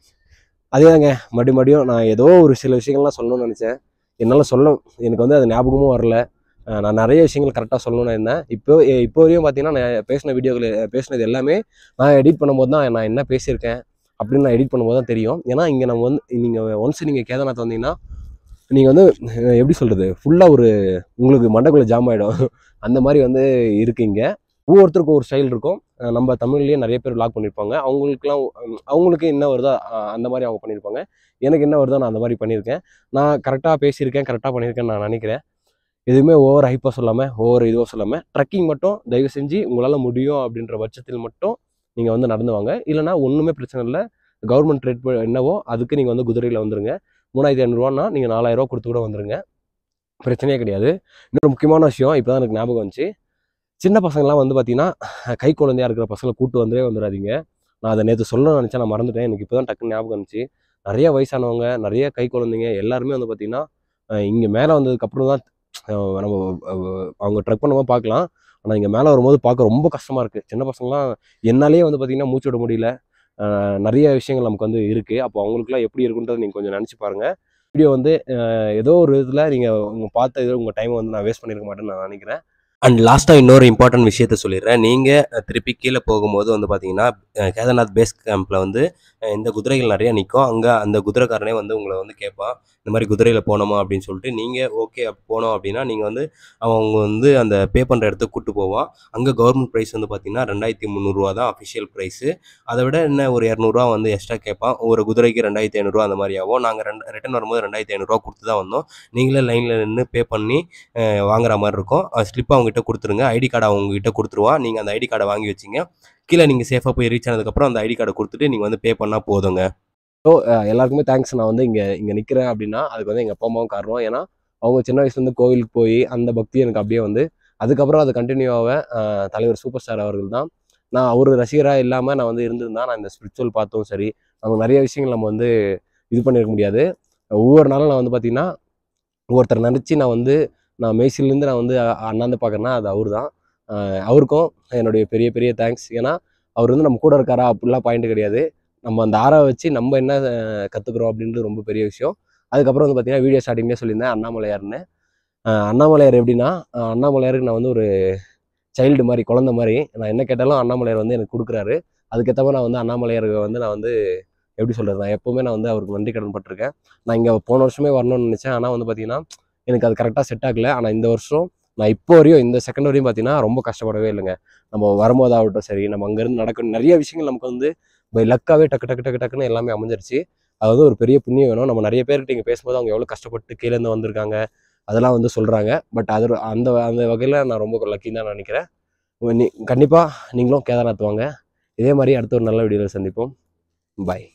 அதேதாங்க மறுபடியும் நான் ஏதோ ஒரு சில விஷயங்கள்லாம் சொல்லணும்னு நினச்சேன். என்னால் எனக்கு வந்து அது ஞாபகமும் வரல. நான் நிறைய விஷயங்கள் கரெக்டாக சொல்லணும்னு இருந்தேன். இப்போ வரையும் பார்த்தீங்கன்னா நான் பேசின வீடியோக்கள் பேசினது எல்லாமே நான் எடிட் பண்ணும்போது தான் நான் என்ன பேசியிருக்கேன் அப்படின்னு நான் எடிட் பண்ணும்போது தான் தெரியும். ஏன்னா இங்கே நம்ம வந்து நீங்கள் கேதார்நாத் வந்தீங்கன்னா நீங்கள் வந்து எப்படி சொல்கிறது ஃபுல்லாக உங்களுக்கு மண்டைக்குள்ளே ஜாம் ஆகிடும். அந்த மாதிரி வந்து இருக்குங்க. ஒவ்வொருத்தருக்கும் ஒரு ஸ்டைல் இருக்கும். நம்ம தமிழ்லேயே நிறைய பேர் விளாக் பண்ணியிருப்பாங்க. அவங்களுக்கு என்ன வருதோ அந்த மாதிரி அவங்க பண்ணியிருப்பாங்க. எனக்கு என்ன வருதோ நான் அந்த மாதிரி பண்ணியிருக்கேன். நான் கரெக்டாக பேசியிருக்கேன், கரெக்டாக பண்ணியிருக்கேன்னு நான் நினைக்கிறேன். எதுவுமே ஓவர் ஹைப்பாக சொல்லாமல் ஓவர் இதுவாக சொல்லாமல் ட்ரக்கிங் மட்டும் தயவு செஞ்சு உங்களால் முடியும் அப்படின்ற பட்சத்தில் மட்டும் நீங்கள் வந்து நடந்து வாங்க. இல்லைனா ஒன்றுமே பிரச்சனை இல்லை. கவர்மெண்ட் ரேட் என்னவோ அதுக்கு நீங்கள் வந்து குதிரையில் வந்துடுங்க. 3500 நீங்கள் 4000 கொடுத்து கூட வந்துடுங்க. பிரச்சனையே கிடையாது. இன்னொரு முக்கியமான விஷயம் இப்போ தான் எனக்கு ஞாபகம் வந்துச்சு. சின்ன பசங்கள்லாம் வந்து பார்த்தீங்கன்னா கை குழந்தையாக இருக்கிற பசங்களை கூப்பிட்டு வந்துடாதீங்க. நான் அதை நேற்று சொல்லணும்னு நினச்சேன், நான் மறந்துட்டேன். எனக்கு இப்போ தான் டக்குன்னு ஞாபகம் வந்துச்சு. நிறைய வயசானவங்க நிறைய கை குழந்தைங்க எல்லாருமே வந்து பார்த்திங்கன்னா இங்கே மேலே வந்ததுக்கப்புறம் தான் நம்ம அவங்க ட்ரக் பண்ணும்போது பார்க்கலாம். ஆனால் இங்கே மேலே வரும்போது பார்க்க ரொம்ப கஷ்டமாக இருக்குது. சின்ன பசங்களாம் என்னாலே வந்து பார்த்திங்கன்னா மூச்சு விட முடியல. நிறைய விஷயங்கள் நமக்கு வந்து இருக்குது. அப்போ அவங்களுக்குலாம் எப்படி இருக்குன்றதை நீங்கள் கொஞ்சம் நினச்சி பாருங்கள். வீடியோ வந்து ஏதோ ஒரு இதில் நீங்கள் பார்த்த இதில் உங்கள் டைமை வந்து நான் வேஸ்ட் பண்ணியிருக்க மாட்டேன்னு நான் நினைக்கிறேன். அண்ட் லாஸ்ட்டாக இன்னொரு இம்பார்ட்டன்ட் விஷயத்த சொல்லிடுறேன். நீங்கள் திருப்பி கீழே போகும்போது வந்து பார்த்தீங்கன்னா கேதார்நாத் பேஸ் கேம்பில் வந்து இந்த குதிரைகள் நிறையா நிற்கும். அங்கே அந்த குதிரைக்காரனே வந்து உங்களை வந்து கேட்பான், இந்த மாதிரி குதிரையில் போனோமா அப்படின்னு சொல்லிட்டு. நீங்கள் ஓகே போனோம் அப்படின்னா நீங்கள் வந்து அவங்க வந்து அந்த பே பண்ணுற இடத்துக்கு கூப்பிட்டு போவான். அங்கே கவர்மெண்ட் ப்ரைஸ் வந்து பார்த்தீங்கன்னா 2300 தான் அஃபிஷியல் ப்ரைஸு. அதை விட என்ன ஒரு 200 வந்து எக்ஸ்ட்ரா கேட்பான். ஒரு குதிரைக்கு 2500 அந்த மாதிரி ஆகும். நாங்கள் ரிட்டன் வரும்போது 2500 கொடுத்து தான் வந்தோம். நீங்களே லைனில் நின்று பே பண்ணி வாங்குற மாதிரி இருக்கும். ஸ்லிப் அவங்ககிட்ட கொடுத்துருங்க. ஐடி கார்டை அவங்ககிட்ட கொடுத்துருவான். நீங்கள் அந்த ஐடி கார்டை வாங்கி வச்சிங்க. கீழே நீங்கள் சேஃபாக போய் ரீச் ஆனதுக்கப்புறம் அந்த ஐடி கார்டை கொடுத்துட்டு நீங்கள் வந்து பே பண்ணால் போதுங்க. ஸோ எல்லாருக்குமே தேங்க்ஸ். நான் வந்து இங்கே நிற்கிறேன் அப்படின்னா அதுக்கு வந்து எங்கள் அப்பா அம்மாவும் காரணம். ஏன்னா அவங்க சின்ன வயசுலேருந்து கோவிலுக்கு போய் அந்த பக்தி எனக்கு அப்படியே வந்து அதுக்கப்புறம் அது கண்டினியூ ஆக தலைவர் சூப்பர் ஸ்டார் அவர்கள் தான். நான் ஒரு ரசிகராக இல்லாமல் நான் வந்து இருந்திருந்தா நான் இந்த ஸ்பிரிச்சுவல் பார்த்தும் சரி நமக்கு நிறைய விஷயங்கள் நம்ம வந்து இது பண்ணியிருக்க முடியாது. ஒவ்வொரு நாளும் நான் வந்து பார்த்திங்கன்னா ஒருத்தர் நினச்சி நான் மெய்சிலேருந்து நான் வந்து அண்ணாந்து பார்க்குறேன்னா அது அவர் தான். அவருக்கும் என்னுடைய பெரிய பெரிய தேங்க்ஸ். ஏன்னா அவர் வந்து நம்ம கூட இருக்காரா அப்படிலாம் பாயிண்ட் கிடையாது. நம்ம அந்த ஆறாவை வச்சு நம்ம என்ன கற்றுக்குறோம் அப்படின்றது ரொம்ப பெரிய விஷயம். அதுக்கப்புறம் வந்து பார்த்திங்கன்னா வீடியோ ஸ்டார்டிங்லேயே சொல்லியிருந்தேன் அண்ணாமலையார்னு. அண்ணாமலையார் எப்படின்னா அண்ணாமலையாருக்கு நான் வந்து ஒரு சைல்டு மாதிரி குழந்தை மாதிரி நான் என்ன கேட்டாலும் அண்ணாமலையார் வந்து எனக்கு கொடுக்குறாரு. அதுக்கேற்ற மாதிரி நான் வந்து அண்ணாமலையாருக்கு வந்து நான் வந்து எப்படி சொல்கிறது, நான் எப்போவுமே நான் வந்து அவருக்கு நன்றி கடன் பட்டிருக்கேன். நான் இங்கே போன வருஷமே வரணும்னு நினச்சேன். ஆனால் வந்து பார்த்திங்கன்னா எனக்கு அது கரெக்டாக செட் ஆகலை. ஆனால் இந்த வருஷம் நான் இப்போ வரையும் இந்த செகண்ட் வரையும் பார்த்தீங்கன்னா ரொம்ப கஷ்டப்படவே இல்லைங்க. நம்ம வரும்போது ஆகட்டும் சரி நம்ம அங்கேருந்து நடக்கணும் நிறைய விஷயங்கள் நமக்கு வந்து பை லக்காகவே டக்குன்னு எல்லாமே அமைஞ்சிருச்சு. அது வந்து ஒரு பெரிய புண்ணியம் வேணும். நம்ம நிறைய பேர்கிட்ட இங்கே பேசும்போது அவங்க எவ்வளோ கஷ்டப்பட்டு கீழேருந்து வந்திருக்காங்க அதெல்லாம் வந்து சொல்கிறாங்க. பட் அது அந்த வகையில் நான் ரொம்ப லக்கின்னு தான் நினைக்கிறேன். கண்டிப்பாக நீங்களும் கேதார்நாத் வாங்க. இதே மாதிரி அடுத்த ஒரு நல்ல வீடியோவில் சந்திப்போம். பாய்.